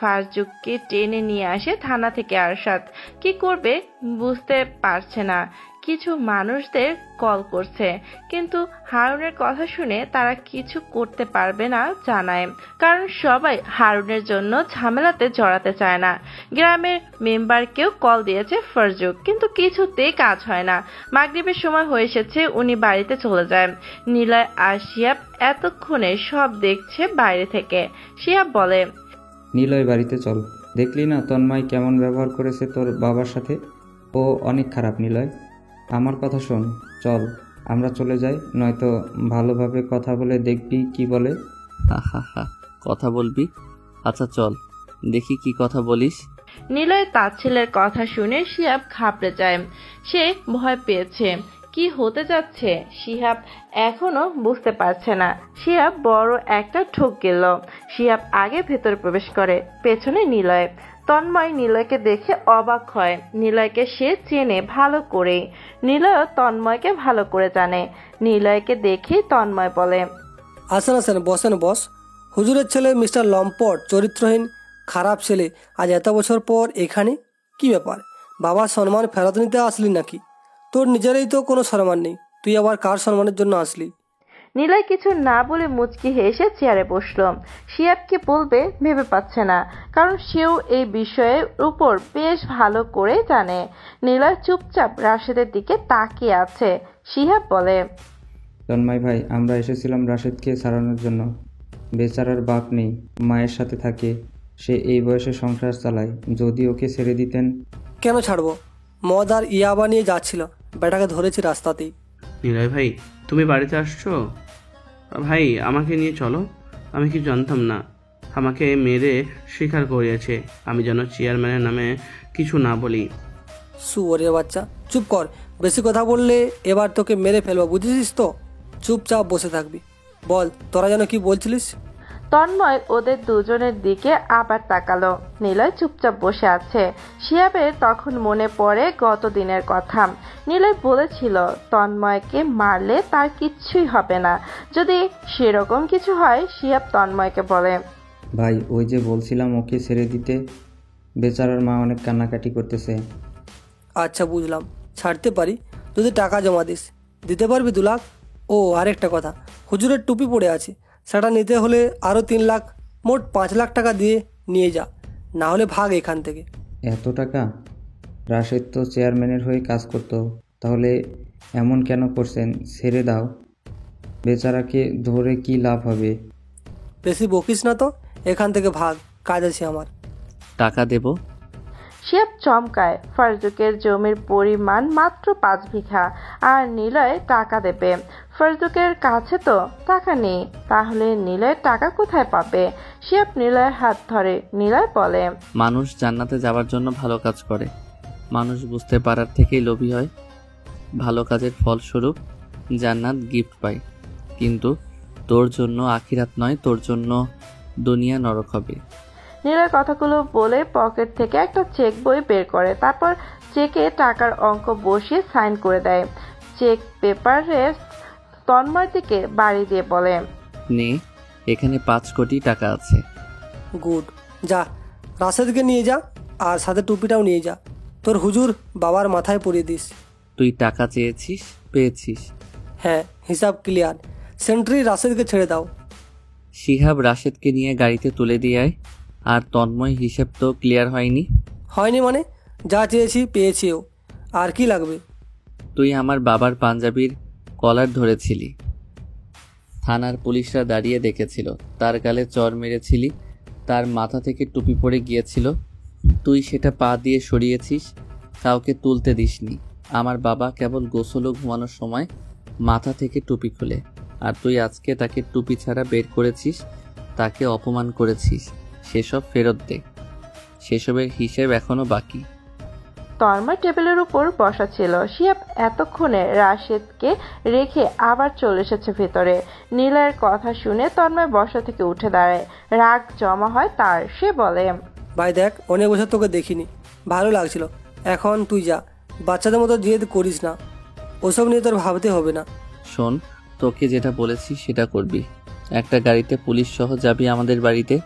ফারজুককে টেনে নিয়ে আসে থানা থেকে আরশাদ। কি করবে বুঝতে পারছে না। কিছু মানুষদের কল করছে, কিন্তু হারুনের কথা শুনে তারা কিছু করতে পারবে না জানায়, কারণ সবাই হারুনের জন্য ঝামেলাতে জড়াতে চায় না। গ্রামের মেম্বারকেও কল দিয়েছে ফারজুক, কিন্তু কিছুতেই কাজ হয় না। মাগরিবের সময় হয়ে এসেছে, উনি বাড়িতে চলে যায়। নিলয় আর শিহাব এতক্ষণে সব দেখছে বাইরে থেকে। শিহাব বলে, নিলয় বাড়িতে চল। দেখলি না তন্ময় কেমন ব্যবহার করেছে তোর বাবার সাথে? ও অনেক খারাপ নিলয়। আমার কথা শোন, চল আমরা চলে যাই, নয়তো ভালোভাবে কথা বলে দেখবি কি বলে। হা হা হা, কথা বলবি? আচ্ছা চল, দেখি কি কথা বলিস। নিলয় তাচ্ছিলের কথা শুনে শিহাব ঘাবড়ে যায়। সে ভয় পেয়েছে। কি হতে যাচ্ছে শিহাব এখনো বুঝতে পারছে না। শিহাব বড় একটা ঠোক গেল। শিহাব আগে ভেতরে প্রবেশ করে, পেছনে নিলয়। তন্ময় নিলয়কে দেখে অবাক হয়। নিলয়কে সে চেনে ভালো করে। নিলয়ও তন্ময়কে ভালো করে জানে। নিলয়কে দেখেই তন্ময় বলে, আসেন আসেন, বসেন বস। হুজুরের ছেলে মিস্টার লম্পট, চরিত্রহীন, খারাপ ছেলে, আজ এত বছর পর এখানে? কি ব্যাপার, বাবার সম্মান ফেরত নিতে আসলি নাকি? তোর নিজেরই তো কোনো সম্মান নেই, তুই আবার কার সম্মানের জন্য আসলি? নিলয় কিছু না বলে মুচকি হেসে চেয়ারে বসলো। শিহাব কি বলবে ভেবে পাচ্ছে না, কারণ সেও এই বিষয়ের উপর বেশ ভালো করে জানে। নিলয় চুপচাপ রাশেদের দিকে তাকিয়ে আছে। শিহাব বলে, তন্ময় ভাই, আমরা এসেছিলাম রাশেদকে ছাড়ানোর জন্য। বেচারার বাপ নেই, মায়ের সাথে থাকে। সে এই বয়সে সংসার চালায়। যদি ওকে ছেড়ে দিতেন। কেন ছাড়বো? মদ আর ইয়াবা নিয়ে যাচ্ছিল, বেটাকে ধরেছি রাস্তাতেই। নিলয় ভাই, তুমি বাড়িতে আসছো? ভাই, আমাকে নিয়ে চলো। আমি কি জানতাম না, আমাকে মেরে স্বীকার করিয়েছে আমি যেন চেয়ারম্যানের নামে কিছু না বলি। শুয়োরের বাচ্চা, চুপ কর। বেশি কথা বললে এবার তোকে মেরে ফেলবো, বুঝেছিস তো? চুপচাপ বসে থাকবি। বল, তোরা যেন কি বলছিলিস? তন্ময় ওদের দুজনের দিকে আবার তাকালো। নিলয় চুপচাপ বসে আছে। শিহাবের তখন মনে পড়ে গত দিনের কথা। নিলয় বলেছিল তন্ময়কে মারলে তার কিচ্ছুই হবে না। যদি সেরকম কিছু হয়, শিহাব তন্ময়কে বলে, ভাই, ওই যে বলছিলাম ওকে ছেড়ে দিতে, বেচারার মা অনেক কান্নাকাটি করতেছে। আচ্ছা বুঝলাম, ছাড়তে পারি যদি টাকা জমা দিস। দিতে পারবি 2 লাখ? ও আরেকটা কথা, হুজুরের টুপি পড়ে আছে, সেটা নিতে হলে আরও 3 লাখ, মোট 5 লাখ টাকা দিয়ে নিয়ে যা, না হলে ভাগ এখান থেকে। এত টাকা? রাশেদ তো চেয়ারম্যানের হয়ে কাজ করতো, তাহলে এমন কেন করছেন? ছেড়ে দাও, বেচারাকে ধরে কি লাভ হবে? বেশি বকিস না তো, এখান থেকে ভাগ, কাজ আছে আমার। টাকা দেব? শিহাব চমকায়। ফারজুকের জমির পরিমাণ মাত্র 5 বিঘা, আর নিলয় টাকা দেবে। ফারজুকের কাছে তো টাকা নেই, তাহলে নিলয় টাকা কোথায় পাবে? শিহাব নিলয়ের হাত ধরে। নিলয় বলে, মানুষ জান্নাতে যাওয়ার জন্য ভালো কাজ করে, মানুষ বুঝতে পারার থেকেই লোভী হয়। ভালো কাজের ফলস্বরূপ জান্নাত গিফট পায়, কিন্তু তোর জন্য আখিরাত নয়, তোর জন্য দুনিয়া নরক হবে। নিলয় কথাগুলো বলে পকেট থেকে একটা চেক বই বের করে, তারপর চেকে টাকার অঙ্ক বসিয়ে সাইন করে দেয়। চেক পেপারে তন্ময়ের দিকে বাড়ি দিয়ে বলে, নে, এখানে 5 কোটি টাকা আছে। গুড, যা রাশেদকে নিয়ে যা, আর সাথে টুপিটাও নিয়ে যা। তোর হুজুর বাবার মাথায় পরিয়ে দিস। তুই টাকা চেয়েছিস, পেয়েছিস। হ্যাঁ, হিসাব ক্লিয়ার। সেন্ট্রি রাশেদকে ছেড়ে দাও। শিহাব রাশেদকে নিয়ে গাড়িতে তুলে দিয়ে আয়। আর তন্ময়, হিসেব তো ক্লিয়ার হয়নি। হয়নি মানে? যা চেয়েছি পেয়েছিও, আর কি লাগবে? তুই আমার বাবার পাঞ্জাবির কলার ধরেছিলি, থানার পুলিশরা দাঁড়িয়ে দেখেছিল, তার গালে চড় মেরেছিলি, তার মাথা থেকে টুপি পড়ে গিয়েছিল, তুই সেটা পা দিয়ে সরিয়েছিস, কাউকে তুলতে দিসনি। আমার বাবা কেবল গোসল ও ঘুমানোর সময় মাথা থেকে টুপি খুলে, আর তুই আজকে তাকে টুপি ছাড়া বের করেছিস, তাকে অপমান করেছিস। সেসব ফেরত দে, সেসবের হিসেব এখনো বাকি। তন্ময় টেবিলের উপর বসা ছিল। শিহাব এতক্ষণে রাশেদকে রেখে আবার চলে এসেছে ভেতরে। নীলয়ের কথা শুনে তন্ময় বসা থেকে উঠে দাঁড়ায়। রাগ জমা হয় তার। সে বলে, ভাই দেখ, অনেক বছর তোকে দেখিনি, ভালো লাগছিল। এখন তুই যা, বাচ্চাদের মতো জেদ করিস না, ওসব নিয়ে তোর ভাবতে হবে না। শোন, তোকে যেটা বলেছি সেটা করবি। একটা গাড়িতে পুলিশ সহ যাবি আমাদের বাড়িতে,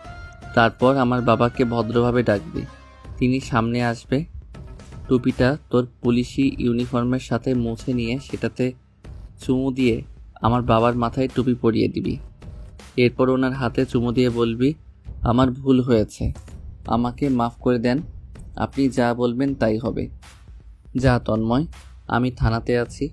তারপর আমার বাবাকে ভদ্রভাবে ডাকবি, তিনি সামনে আসবে। টুপিটা তোর পুলিশি ইউনিফর্মের সাথে মুছে নিয়ে সেটাতে চুমু দিয়ে আমার বাবার মাথায় টুপি পরিয়ে দিবি। এরপর ওনার হাতে চুমু দিয়ে বলবি, আমার ভুল হয়েছে, আমাকে মাফ করে দেন, আপনি যা বলবেন তাই হবে। যা তন্ময়, আমি থানাতে আছি।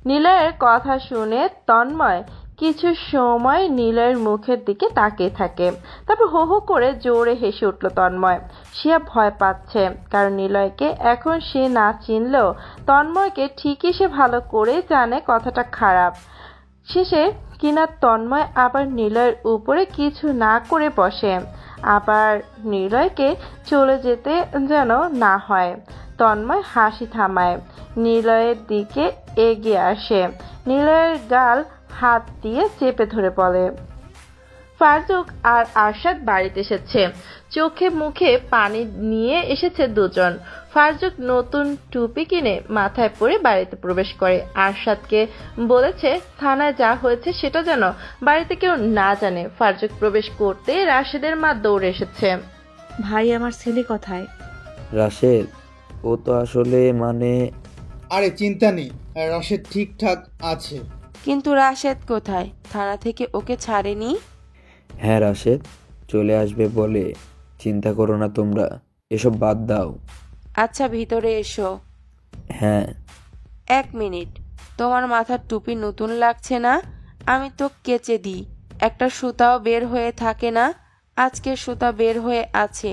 নীলয়ের কথা শুনে তন্ময় কিছু সময় নীলয়ের মুখের দিকে তাকিয়ে থাকে। তারপর হো হো করে জোরে হেসে উঠল তন্ময়। শিহাব ভয় পাচ্ছে, কারণ নীলয়কে এখন সে না চিনলেও তন্ময়কে ঠিকই সে ভালো করে জানে কথাটা খারাপ। শেষে কিনা তন্ময় আবার নীলয়ের উপরে কিছু না করে বসে। আবার নিলয়কে চলে যেতে যেন না হয়। তন্ময় হাসি থামায়, নিলয়ের দিকে এগিয়ে আসে, নিলয়ের গাল হাত দিয়ে চেপে ধরে বলে, ফারুক আর আরশাদ বাড়িতে এসেছে। চোখে মুখে পানি নিয়ে এসেছে দুজন। ফারুক নতুন টুপি কিনে মাথায় পরে বাড়িতে প্রবেশ করে। আরশাদকে বলেছে থানায় যা হয়েছে সেটা যেন বাড়িতে কেউ না জানে। ফারুক প্রবেশ করতে রাশেদের মা দৌড়ে এসেছে। ভাই আমার ছেলে কোথায়? রাশেদ, ও তো আসলে আরে চিন্তা নেই, রাশেদ ঠিকঠাক আছে। কিন্তু রাশেদ কোথায়? থানা থেকে ওকে ছাড়েনি? হ্যাঁ রাশেদ চলে আসবে বলে, চিন্তা করো না তোমরা, এসব বাদ দাও। আচ্ছা ভিতরে এসো। হ্যাঁ। 1 মিনিট, তোমার মাথার টুপি নতুন লাগছে না? আমি তো কেচে দিই, একটা সুতাও বের হয়ে থাকে না। আজকে সুতা বের হয়ে আছে।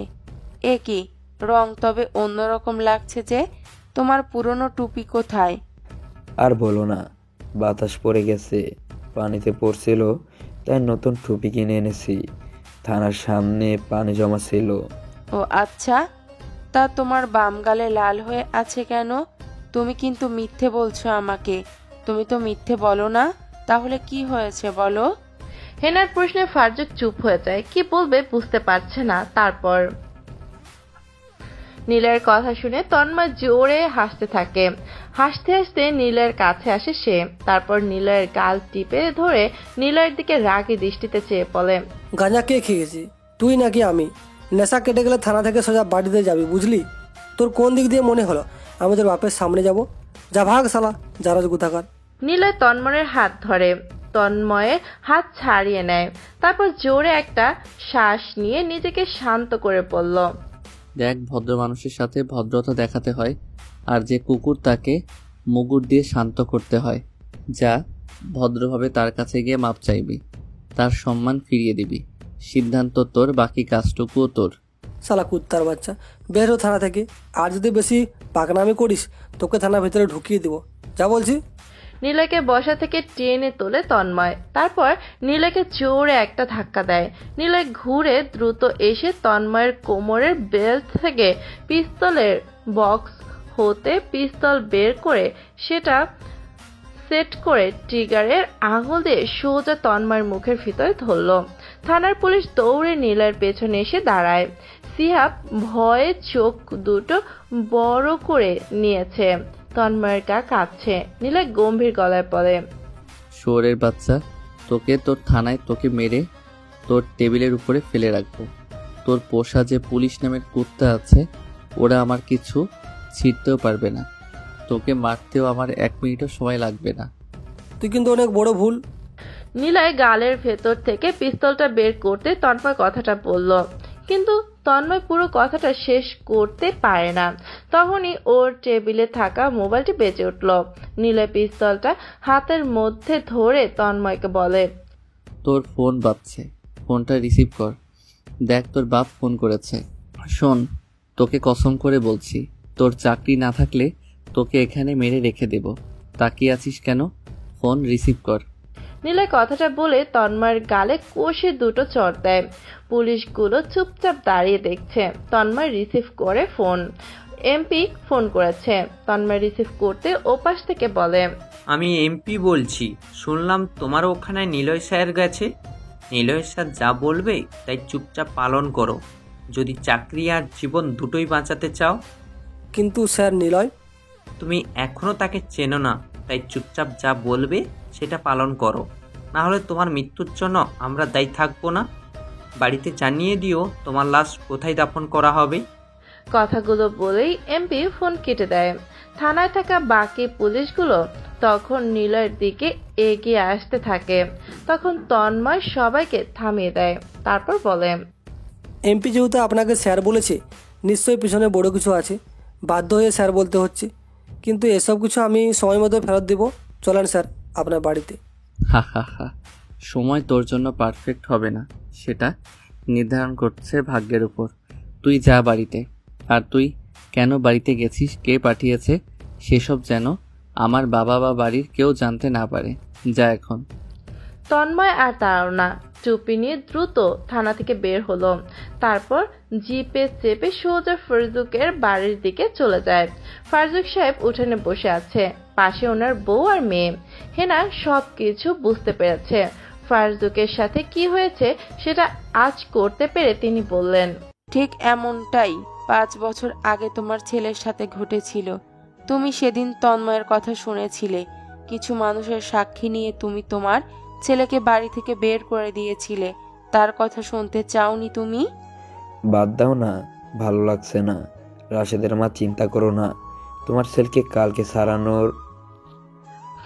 এ কি রং তবে অন্যরকম লাগছে যে। তোমার পুরনো টুপি কোথায়? আর বলো না, বাতাস পড়ে গেছে, পানিতে পড়ছিল, তাই নতুন টুপি কিনে এনেছি। থানার সামনে পানি জমা ছিল। ও আচ্ছা, তা তোমার বাম গালে লাল হয়ে আছে কেন? তুমি কিন্তু মিথ্যে বলছো আমাকে। তুমি তো মিথ্যে বলো না, তাহলে কি হয়েছে বলো? হেনার প্রশ্নে ফারুক চুপ হয়ে যায়, কি বলবে বুঝতে পারছে না। তারপর নীলের কথা শুনে তন্ময় জোরে হাসতে থাকে। হাসতে হাসতে নীলের কাছে আসে সে। তারপর নীলের গাল টিপে ধরে নীলের দিকে রাগী দৃষ্টিতে চেয়ে বলে, গাঁজা কে খেয়েছি, তুই নাকি আমি? নেশা কেটে গেলে থানা থেকে সোজা বাড়িতে যাবি, বুঝলি? তোর কোন দিক দিয়ে মনে হলো আমাদের বাপের সামনে যাব? যা ভাগ শালা, যারা গুতাকার। নীলয় তন্ময়ের হাত ধরে, তন্ময়ের হাত ছাড়িয়ে নেয়। তারপর জোরে একটা শ্বাস নিয়ে নিজেকে শান্ত করে বলল, দেখ, ভদ্র মানুষের সাথে ভদ্রতা দেখাতে হয়, আর যে কুকুর তাকে মুগুর দিয়ে শান্ত করতে হয়। যা, ভদ্রভাবে তার কাছে গিয়ে মাপ চাইবি, তার সম্মান ফিরিয়ে দিবি। সিদ্ধান্ত তোর, বাকি কাজটুকুও তোর। শালা কুত্তার বাচ্চা, বের হো থানা থেকে। আর যদি বেশি পাকনামি করিস তোকে থানার ভিতরে ঢুকিয়ে দিব, যা বলছি। নীলয়কে বসা থেকে টেনে তোলে তন্ময়। তারপর নীলয়কে জোরে একটা ধাক্কা দেয়। নীলয় ঘুরে দ্রুত এসে তন্ময়ের কোমরের বেল্ট থেকে পিস্তলের বক্স হতে পিস্তল বের করে সেটা সেট করে ট্রিগারের আঙুল দিয়ে সোজা তন্ময়ের মুখের ভিতরে ধরল। থানার পুলিশ দৌড়ে নীলয়ের পেছনে এসে দাঁড়ায়। সিহাব ভয়ে চোখ দুটো বড় করে নিয়েছে। তন্ময়ের গা কাঁপছে। নীলয় গম্ভীর গলায় বলে, শুয়োরের বাচ্চা, তোকে তোর থানায় তোকে মেরে তোর টেবিলের উপরে ফেলে রাখবো। তোর পোষা যে পুলিশ নামের কুত্তা আছে, ওরা আমার কিছু ছিঁড়তেও পারবে না। তোকে মারতেও আমার 1 মিনিটও সময় লাগবে না। তুই কিন্তু অনেক বড় ভুল। নীলয় গালের ভেতর থেকে পিস্তলটা বের করতে তন্ময় কথাটা বলল, কিন্তু তন্ময় পুরো কথাটা শেষ করতে পারে না। তখনই ওর টেবিলে থাকা মোবাইলটি বেজে উঠল। নীলয় পিস্তলটা হাতের মধ্যে ধরে তন্ময়কে বলে, তোর ফোন বাজছে, ফোনটা রিসিভ কর। দেখ, তোর বাপ ফোন করেছে। শোন, তোকে কসম করে বলছি, তোর চাকরি না থাকলে তোকে এখানে মেরে রেখে দেব। তাকিয়ে আছিস কেন? ফোন রিসিভ কর। নীলয় কথাটা বলে তন্ময়ের গালে কষে দুটো চড় দেয়। পুলিশগুলো চুপচাপ দাঁড়িয়ে দেখছে। তন্ময় রিসিভ করে ফোন। এমপি ফোন করেছে। তন্ময় রিসিভ করতে ওপাশ থেকে বলে, আমি এমপি বলছি, শুনলাম তোমার ওখানে নিলয় স্যার গেছে। নিলয় স্যার যা বলবে তাই চুপচাপ পালন করো, যদি চাকরি আর জীবন দুটোই বাঁচাতে চাও। কিন্তু স্যার, নিলয়, তুমি এখনো তাকে চেনো না, তাই চুপচাপ যা বলবে সেটা পালন করো, না হলে তোমার মৃত্যুর জন্য আমরা দায়ী থাকবো না। বাড়িতে জানিয়ে দিও তোমার লাশ কোথায় দাফন করা হবে। কথাগুলো বলেই এমপি ফোন কেটে দেয়। থানায় থাকা বাকি পুলিশগুলো তখন নীলয়ের দিকে এগিয়ে আসতে থাকে। তখন তন্ময় সবাইকে থামিয়ে দেয়। তারপর বলে, এমপি যেহেতু আপনাকে স্যার বলেছে, নিশ্চয়ই পিছনে বড় কিছু আছে, বাধ্য হয়ে স্যার বলতে হচ্ছে। কিন্তু এসব কিছু আমি সময় মতো ফেরত দেব। চলেন স্যার আপনার বাড়িতে। হা হা হা, সময় তোর জন্য পারফেক্ট হবে না, সেটা নির্ধারণ করছে ভাগ্যের উপর। তুই যা বাড়িতে। আর তুই কেন বাড়িতে গেছিস, কে পাঠিয়েছে, সেসব যেন আমার বাবা বা বাড়ির কেউ জানতে না পারে। যা এখন। তন্ময় আর তাড়াও না, টুপি নিয়ে দ্রুত থানা থেকে বের হলো। তারপর জিপে চেপে সোজা ফারজুকের বাড়ির দিকে চলে যায়। ফারজুক সাহেব উঠানে বসে আছে, পাশে ওনার বউ আর মেয়ে। হেনা সবকিছু বুঝতে পেরেছে। ফারজুকের সাথে কি হয়েছে সেটা আজ করতে পেরে তিনি বললেন, ঠিক এমনটাই 5 বছর আগে তোমার ছেলের সাথে ঘটেছিল। তুমি সেদিন তন্ময়ের কথা শুনেছিলে। কিছু মানুষের সাক্ষী নিয়ে তুমি তোমার ছেলেকে বাড়ি থেকে বের করে দিয়েছিলে। তার কথা শুনতে চাওনি তুমি? বাদ দাও না, ভালো লাগছে না। রাশেদের মা, চিন্তা করো না, তোমার ছেলেকে কালকে সারানোর।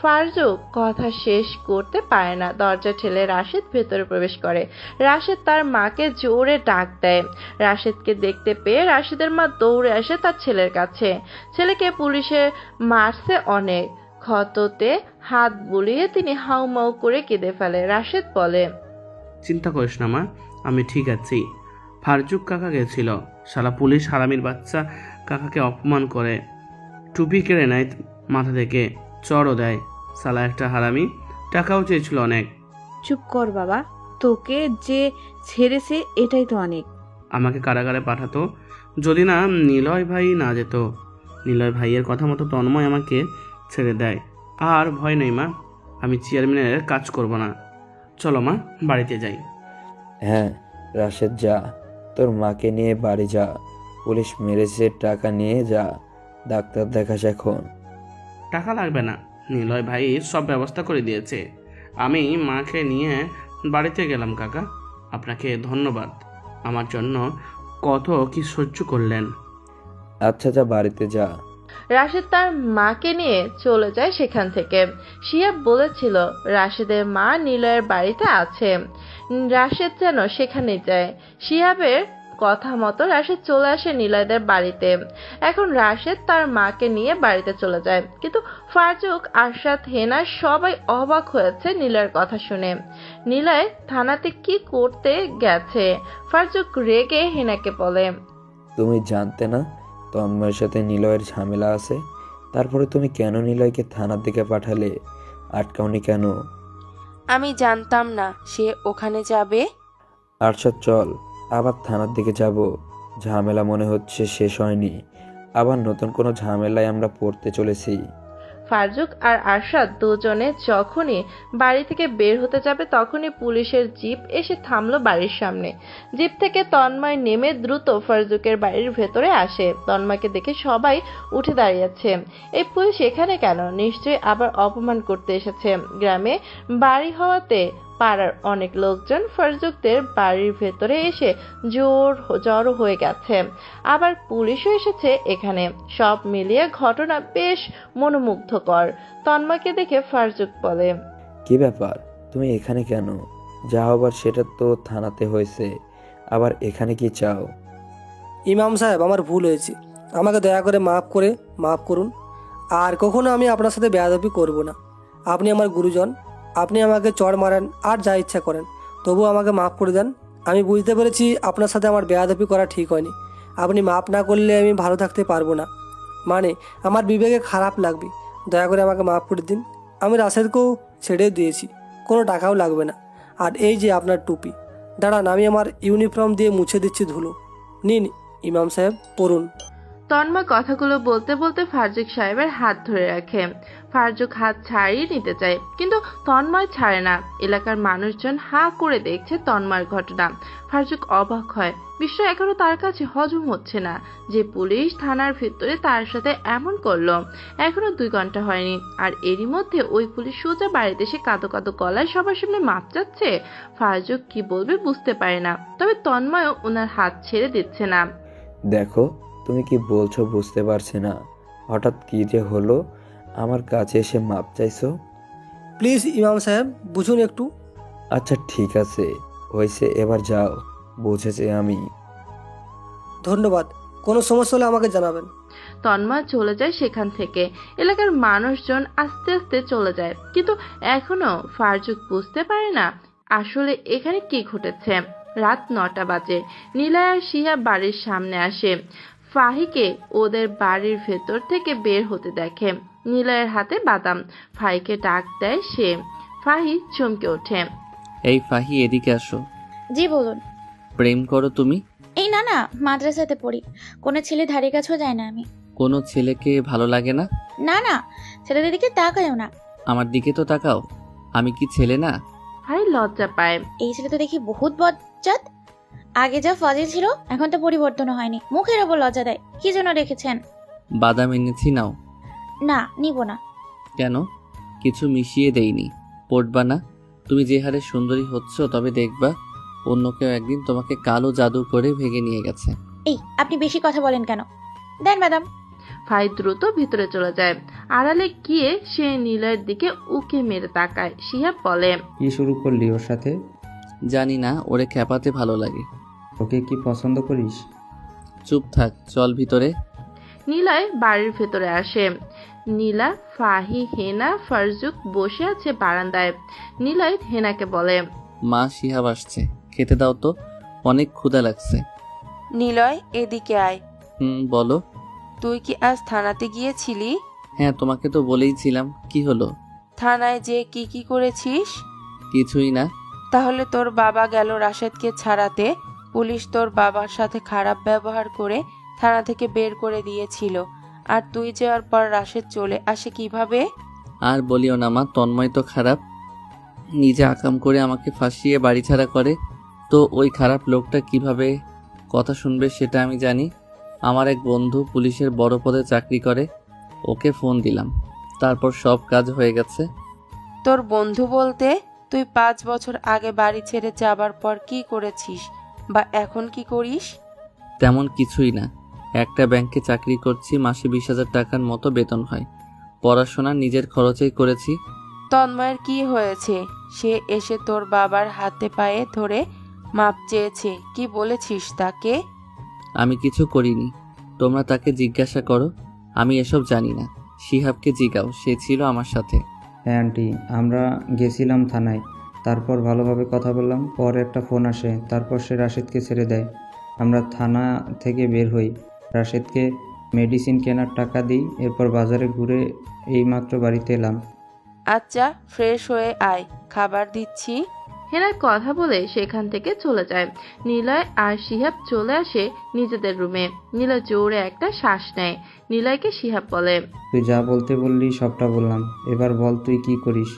ফারজুক কথা শেষ করতে পারে না। দরজা ঠেলে রাশেদ ভেতরে প্রবেশ করে। রাশেদ তার মাকে জোরে ডাক দেয়। রাশেদকে দেখতে পেয়ে রাশেদের মা দৌড়ে আসে তার ছেলের কাছে। ছেলেকে পুলিশে মারছে অনেক। ক্ষততে হাত বুলিয়ে তিনি হাউমাউ করে কেঁদে ফেলে। রাশেদ বলে, চিন্তা করিস না মা, আমি ঠিক আছি। ফারজুক কাকা গেছিল, শালা পুলিশ হারামির বাচ্চা কাকাকে অপমান করে, টুপি কেড়ে নেয় মাথা থেকে, চড়ও দেয়। শালা একটা হারামি, টাকাও চেয়েছিল অনেক। চুপ কর বাবা, তোকে যে ছেড়েছে এটাই তো অনেক। আমাকে কারাগারে পাঠাতো যদি না নিলয় ভাই না যেত। নিলয় ভাইয়ের কথা মতো তন্ময় আমাকে ছেড়ে দেয়। আর ভয় নেই মা, আমি চেয়ারম্যানের কাজ করব না। চলো মা, বাড়িতে যাই। হ্যাঁ রাশেদ, যা, তোর মাকে নিয়ে বাড়ি যা। পুলিশ মেরেছে, টাকা নিয়ে যা, ডাক্তার দেখাস এখন। টাকা লাগবে না, নিলয় ভাই সব ব্যবস্থা করে দিয়েছে। আমি মাকে নিয়ে বাড়িতে গেলাম। কাকা, আপনাকে ধন্যবাদ, আমার জন্য কত কি সহ্য করলেন। আচ্ছা যা, বাড়িতে যা। রাশেদ তার মাকে নিয়ে চলে যায় সেখান থেকে। শিহাব বলেছিল রাশেদের মা নিলয়ের বাড়িতে আছে। রাশেদ যেন সেখানে যায়। শিহাবের কথা মতো রাশেদ চলে আসে নিলয়দের বাড়িতে। এখন রাশেদ তার মাকে নিয়ে বাড়িতে চলে যায়, কিন্তু ফারজুক, আরশাদ, হেনা সবাই অবাক হয়েছে নিলয়ের কথা শুনে। নিলয় থানাতে কি করতে গেছে? ফারজুক রেগে হেনাকে বলে, তুমি জানতে না তন্ময়ের সাথে নিলয়ের ঝামেলা আছে? তারপরে তুমি কেন নিলয়কে থানার দিকে পাঠালে? আটকাওনি কেন? আমি জানতাম না সে ওখানে যাবে। আরশাদ, চল আবার থানার দিকে যাব। ঝামেলা মনে হচ্ছে শেষ হয়নি, আবার নতুন কোনো ঝামেলায় আমরা পড়তে চলেছি। ফারজুক আর আরশাদ দুজনে যখনই বাড়ি থেকে বের হতে যাবে তখনই পুলিশের জিপ এসে থামলো বাড়ির সামনে। জিপ থেকে তন্ময় নেমে দ্রুত ফারজুকের বাড়ির ভেতরে আসে। তন্ময়কে দেখে সবাই উঠে দাঁড়িয়েছে। এই পুলিশ এখানে কেন? নিশ্চয়ই আবার অপমান করতে এসেছে। গ্রামে বাড়ি হওয়াতে পাড়ার অনেক লোকজন ফারজুকদের বাড়ির ভেতরে এসে জড়ো হয়ে গেছে। আবার পুলিশও এসেছে এখানে। সব মিলিয়ে ঘটনা বেশ মনোমুগ্ধকর। তন্ময়কে দেখে ফারজুক বলে, কি ব্যাপার, তুমি এখানে কেন? যা হবার সেটা তো থানাতে হয়েছে, আবার এখানে কি চাও? ইমাম সাহেব, আমার ভুল হয়েছে, আমাকে দয়া করে মাফ করুন। আর কখনো আমি আপনার সাথে বেয়াদবি করব না। আপনি আমার গুরুজন, আপনি আমাকে চড় মারেন আর যা ইচ্ছা করেন, তবু আমাকে মাফ করে দেন। আমি বুঝতে পেরেছি আপনার সাথে আমার বেয়াদবি করা ঠিক হয়নি। আপনি মাফ না করলে আমি ভালো থাকতে পারবো না, মানে আমার বিবেকে খারাপ লাগবে। দয়া করে আমাকে মাফ করে দিন। আমি রাশেদকেও ছেড়ে দিয়েছি, কোনো টাকাও লাগবে না। আর এই যে আপনার টুপি, দাঁড়ান আমি আমার ইউনিফর্ম দিয়ে মুছে দিচ্ছি ধুলো। নিন ইমাম সাহেব, পড়ুন। তন্ময় কথাগুলো বলতে বলতে ফারজুক সাহেবের হাত ধরে রাখে। ফারজুক হাত ছাড়িয়ে নিতে চায়, কিন্তু তন্ময় ছাড়ে না। এলাকার মানুষজন হা করে দেখছে তন্ময়ের ঘটনা। ফারজুক অবাক হয়। বিষয় এখনো তার কাছে হজম হচ্ছে না যে পুলিশ থানার ভিতরে তার সাথে এমন করলো। এখনো 2 ঘন্টা হয়নি, আর এরই মধ্যে ওই পুলিশ সোজা বাড়িতে এসে কাঁদো কাঁদো গলায় সবার সামনে মাপ চাচ্ছে। ফারজুক কি বলবে বুঝতে পারে না, তবে তন্ময়ও ওনার হাত ছেড়ে দিচ্ছে না। দেখো, তুমি কি বলছো বুঝতে পারছি না। হঠাৎ কি যে হলো, আমার কাছে এসে মাপ চাইছো? প্লিজ ইমাম সাহেব, বুঝুন একটু। আচ্ছা ঠিক আছে, হয়েছে, এবার যাও, বুঝেছি আমি। ধন্যবাদ, কোনো সমস্যা হলে আমাকে জানাবেন। তন্ময় চলে যায় সেখান থেকে। এলাকার মানুষজন আস্তে আস্তে চলে যায়, কিন্তু এখনো ফারজুক বুঝতে পারে না আসলে এখানে কি ঘটেছে। রাত 9টা বাজে। নীলা আর শিহাব বাড়ির সামনে আসে। ফাহিকে ওদের বাড়ির ভেতর থেকে বের হতে দেখে। নীলয়ের হাতে বাদাম। ফাহিকে ডাক দেয় সে। ফাহি চমকে ওঠে। এই ফাহি, এদিকে আসো। জি বলুন। প্রেম করো তুমি? এই না না, মাদ্রাসাতে পড়ি, কোনো ছেলে ধারে কাছেও যায় না আমি। কোনো ছেলেকে ভালো লাগে না? না না, ছেলেদের দিকে তাকায়ও না। আমার দিকে তো তাকাও, আমি কি ছেলে না? ভাই লজ্জা পায়। এই ছেলে তো দেখি বহুত বজ্জাত। আগে যা ফাজিল ছিল এখন তো পরিবর্তন হয়নি, মুখের ওপর লজ্জা দেয়। কি জন্য রেখেছেন? বাদাম এনেছি, নাও। না, নিব না। কেন? কিছু মিশিয়ে দেইনি, পড়বা না? তুমি যে হারে সুন্দরী হচ্ছ, তবে দেখবা অন্য কেউ একদিন তোমাকে কালো জাদু করে ভেঙে নিয়ে গেছে। এই, আপনি বেশি কথা বলেন কেন? দেন ম্যাডাম। ভাই দ্রুত ভিতরে চলে যায়। আড়ালে গিয়ে সে নিলয়ের দিকে উকে মেরে তাকায়। শিহাব বলে, কি শুরু করলি ওর সাথে? জানি না, ওরে খেপাতে ভালো লাগে। ওকে কি পছন্দ করিস? চুপ থাক, চল ভিতরে। নিলয় বাড়ির ভেতরে আসে। নীলা, ফাহি, হেনা, ফারজুক বসে আছে বারান্দায়। নিলয় হেনাকে বলে, মা, শিহাব আসছে, খেতে দাও তো, অনেক ক্ষুধা লাগছে। নিলয়, এদিকে আয়। বলো। তুই কি আজ থানাতে গিয়েছিলি? হ্যাঁ, তোমাকে তো বলেইছিলাম। কি হলো? থানায় যে কি কি করেছিস? কিছুই না। তাহলে তোর বাবা গেল রাশেদকে ছাড়াতে, পুলিশ তোর বাবার সাথে খারাপ ব্যবহার করে থানা থেকে বের করে দিয়েছিল, আর তুই যাওয়ার পর রাশেদ চলে আসে কিভাবে? আর বলিও না মা, তন্ময় তো খারাপ, নিজে আকাম করে আমাকে ফাঁসিয়ে বাড়ি ছাড়া করে। তো ওই খারাপ লোকটা কিভাবে কথা শুনবে সেটা আমি জানি। আমার এক বন্ধু পুলিশের বড় পদে চাকরি করে, ওকে ফোন দিলাম, তারপর সব কাজ হয়ে গেছে। তোর বন্ধু বলতে তুই 5 বছর আগে বাড়ি ছেড়ে যাবার পর কি করেছিস বা এখন কি করিস? তেমন কিছুই না, একটা ব্যাংকে চাকরি করছি, মাসে 20,000 টাকার মতো বেতন হয়। পড়াশোনা নিজের খরচেই করেছি। তন্ময়ের কি হয়েছে? সে এসে তোর বাবার হাতে পায়ে ধরে মাপ চেয়েছে, কি বলেছিস তাকে? আমি কিছু করিনি, তোমরা তাকে জিজ্ঞাসা করো, আমি এসব জানি না। শিহাবকে জিগাও, সে ছিল আমার সাথে। হ্যাঁ আন্টি, আমরা গেছিলাম থানায়, তারপর ভালোভাবে কথা বললাম, পর একটা ফোন আসে, তারপর সে রাশেদকে ছেড়ে দেয়। আমরা থানা থেকে বের হই, রাশেদকে মেডিসিন কেনার টাকা দিই, এরপর বাজারে ঘুরে এইমাত্র বাড়িতে এলাম। আচ্ছা, ফ্রেশ হয়ে আয়, খাবার দিচ্ছি। হেনার কথা বলে সেখান থেকে চলে যায়। নিলয় আর শিহাব চলে আসে নিজেদের রুমে। নিলয় জোরে একটা শ্বাস নেয়। নিলয়কে শিহাব বলে, তুই যা বলতে বললি সবটা বললাম, এবার বল তুই কি করিস?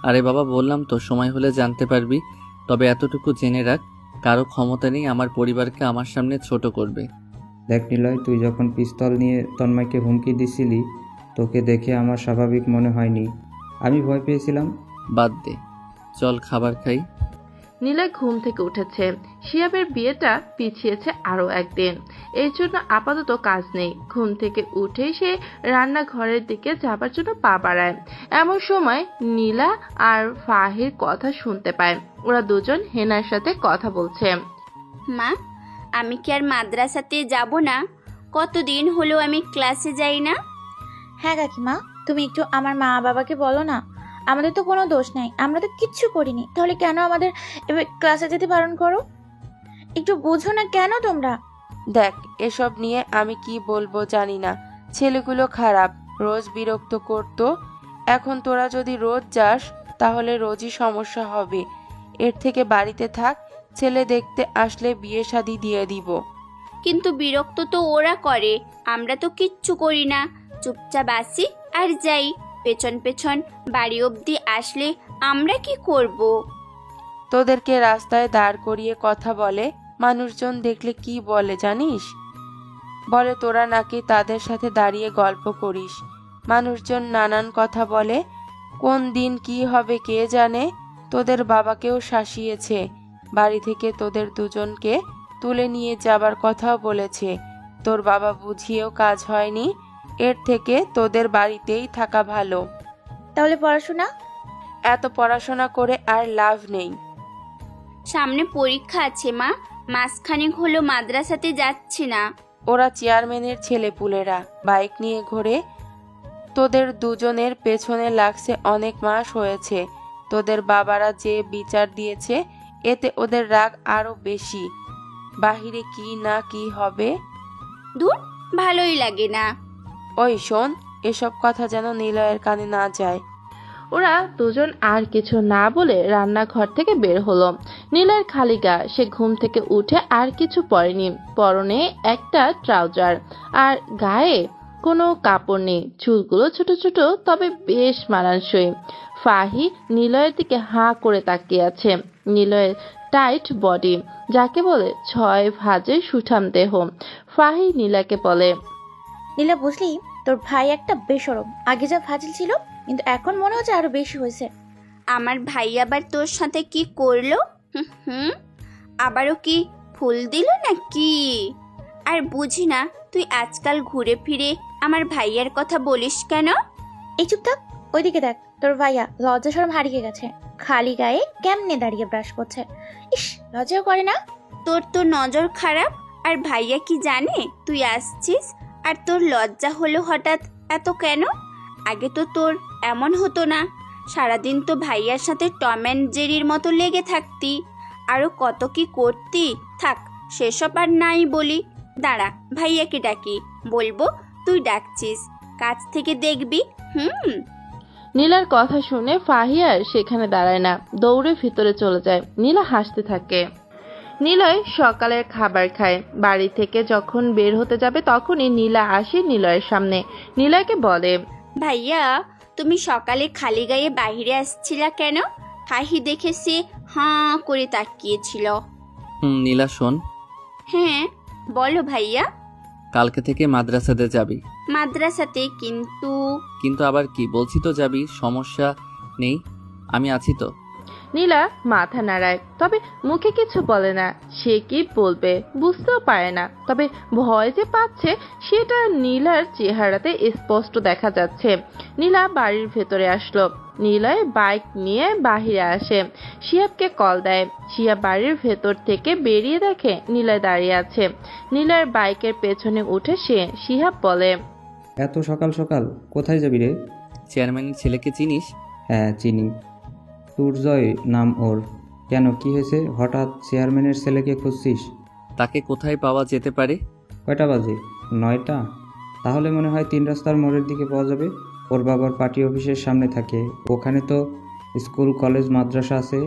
আরে বাবা, বললাম তো, সময় হলে জানতে পারবি। তবে এতটুকু জেনে রাখ, কারো ক্ষমতা নেই আমার পরিবারকে আমার সামনে ছোট করবে। দেখ নিলয়, তুই যখন পিস্তল নিয়ে তন্ময়কে হুমকি দিছিলি, তোকে দেখে আমার স্বাভাবিক মনে হয়নি, আমি ভয় পেয়েছিলাম। বাদ দে, চল খাবার খাই। নিলয় ঘুম থেকে উঠেছে। শিহাবের বিয়েটা পিছিয়েছে আরো একদিন, এর জন্য আপাতত কাজ নেই। ঘুম থেকে উঠেই সে রান্নাঘরের দিকে যাবার জন্য পা বাড়ায়। এমন সময় নীলা আর ফাহির কথা শুনতে পায়। ওরা দুজন হেনার সাথে কথা বলছে। মা, আমি কি আর মাদ্রাসাতে যাব না? কতদিন হলো আমি ক্লাসে যাই না। হ্যাঁ কাকিমা, তুমি একটু আমার মা বাবাকে বলো না, আমাদের তো কোনো দোষ নাই, আমরা তো কিচ্ছু করিনি, তাহলে কেন আমাদের এবার ক্লাসে যেতে বারণ করো? একটু বুঝো না কেন তোমরা? দেখ, এসব নিয়ে আমি কি বলবো জানি না, ছেলেগুলো খারাপ, রোজ বিরক্ত করতো। এখন তোরা যদি রোজ যাস তাহলে রোজই সমস্যা হবে। এর থেকে বাড়িতে থাক, ছেলে দেখতে আসলে বিয়ে শাদী দিয়ে দিব। কিন্তু বিরক্ত তো ওরা করে, আমরা তো কিচ্ছু করি না, চুপচাপ আসি আর যাই। পেছন পেছন বাড়ি অবধি আসলে আমরা কি করব? তোদেরকে রাস্তায় দাঁড় করিয়ে কথা বলে, মানুষজন দেখলে কি বলে জানিস? বলে তোরা নাকি তাদের সাথে দাঁড়িয়ে গল্প করিস। মানুষজন নানান কথা বলে, কোন দিন কি হবে কে জানে। তোদের বাবাকেও শাসিয়েছে, বাড়ি থেকে তোদের দুজনকে তুলে নিয়ে যাবার কথাও বলেছে। তোর বাবা বুঝিয়েও কাজ হয়নি, এর থেকে তোদের বাড়িতেই থাকা ভালো। তাহলে পড়াশোনা? এত পড়াশোনা করে আর লাভ নেই। সামনে পরীক্ষা আছে মা, মাসখানেক হলো মাদ্রাসাতে যাচ্ছি না। ওরা চেয়ারম্যানের ছেলেপুলেরা বাইক নিয়ে ঘোরে, তোদের দুজনের পেছনে লাগছে অনেক মাস হয়েছে। তোদের বাবারা যে বিচার দিয়েছে এতে ওদের রাগ আরো বেশি। বাহিরে কি না কি হবে। দূর, ভালোই লাগে না। ওই শোন, এসব কথা যেন নিলয়ের কানে না যায়। ওরা দুজন আর কিছু না বলে রান্নাঘর থেকে বের হলো। নীলার খালি গা, সে ঘুম থেকে উঠে আর কিছু পরেনি, পরনে একটা ট্রাউজার আর গায়ে কোনো কাপড় নেই, চুলগুলো ছোট ছোট তবে বেশ মানানসই। ফাহি নিলয়ের দিকে হাঁ করে তাকিয়ে আছে। নিলয়ের টাইট বডি, যাকে বলে 6 ভাঁজের সুঠাম দেহ। ফাহি নীলাকে বলে, নীলা বুঝলি, তোর ভাই একটা বেশরম। আগে যা ফাজিল ছিল, কিন্তু এখন মনে হচ্ছে আরো বেশি হয়েছে। আমার ভাই আবার তোর সাথে কি করলো? হুম, আবারও কি ফুল দিল নাকি? আর বুঝি না, তুই আজকাল ঘুরে ফিরে আমার ভাইয়ার কথা বলিস কেন? এই চুপ থাক, ওইদিকে দেখ, তোর ভাইয়া লজ্জা শরম হারিয়ে গেছে। খালি গায়ে কেমনে দাঁড়িয়ে ব্রাশ করছে, ইস, লজ্জাও করে না? তোর তো নজর খারাপ। আর ভাইয়া কি জানে তুই আসছিস? আর তোর লজ্জা হলো হঠাৎ এত কেন? আগে তো তোর এমন হতো না। সারাদিন তো ভাইয়ার সাথে টম অ্যান্ড জেরির মতো লেগে থাকতি, আরো কত কি করতি। থাক, সেসব আর নাই বলি। দাঁড়া, ভাইয়াকে ডাকি, বলবো তুই ডাকছিস, কাছ থেকে দেখবি। নীলার কথা শুনে ফাহিয়ার সেখানে দাঁড়ায় না, দৌড়ে ভিতরে চলে যায়। নীলা হাসতে থাকে। নিলয় সকালের খাবার খায়। বাড়ি থেকে যখন বের হতে যাবে তখনই নীলা আসে নিলয়ের সামনে। নিলয়কে বলে, ভাইয়া, তুমি সকালে খালি গায়ে বাইরে আসছিলা কেন? ফাহি দেখেছে হাঁ করে তাকিয়েছিল। নীলা শোন। হ্যাঁ বলো ভাইয়া। কালকে থেকে মাদ্রাসাতে যাবি। মাদ্রাসাতে? কিন্তু আবার কি? বলছি তো যাবি, সমস্যা নেই, আমি আছি তো। নীলা মাথা নাড়ায়, তবে মুখে কিছু বলে না। সে কি বলবে বুঝতেও পারে না, তবে ভয় যে পাচ্ছে সেটা নীলার চেহারাতে স্পষ্ট দেখা যাচ্ছে। নীলা বাড়ির ভেতরে আসলো। নীলয় বাইক নিয়ে বাহিরে আসে, শিহাবকে কল দেয়। শিহাব বাড়ির ভেতর থেকে বেরিয়ে দেখে নীলয় দাঁড়িয়ে আছে। নীলয়ের বাইকের পেছনে উঠে সে শিহাব বলে, এত সকাল সকাল কোথায় যাবি রে? চেয়ারম্যানের ছেলেকে চিনিস? হ্যাঁ চিনি, তুর্জয় নাম ওর। কেন, কি হয়েছে? হঠাৎ চেয়ারম্যানের ছেলেকে খুঁজছিস? তাকে কোথায় পাওয়া যেতে পারে? কয়টা বাজে? 9টা? তাহলে মনে হয় 3 রাস্তার মোড়ের দিকে পাওয়া যাবে। ওর বাবার পার্টি অফিসের সামনে থাকে। ওখানে তো স্কুল কলেজ মাদ্রাসা আছে,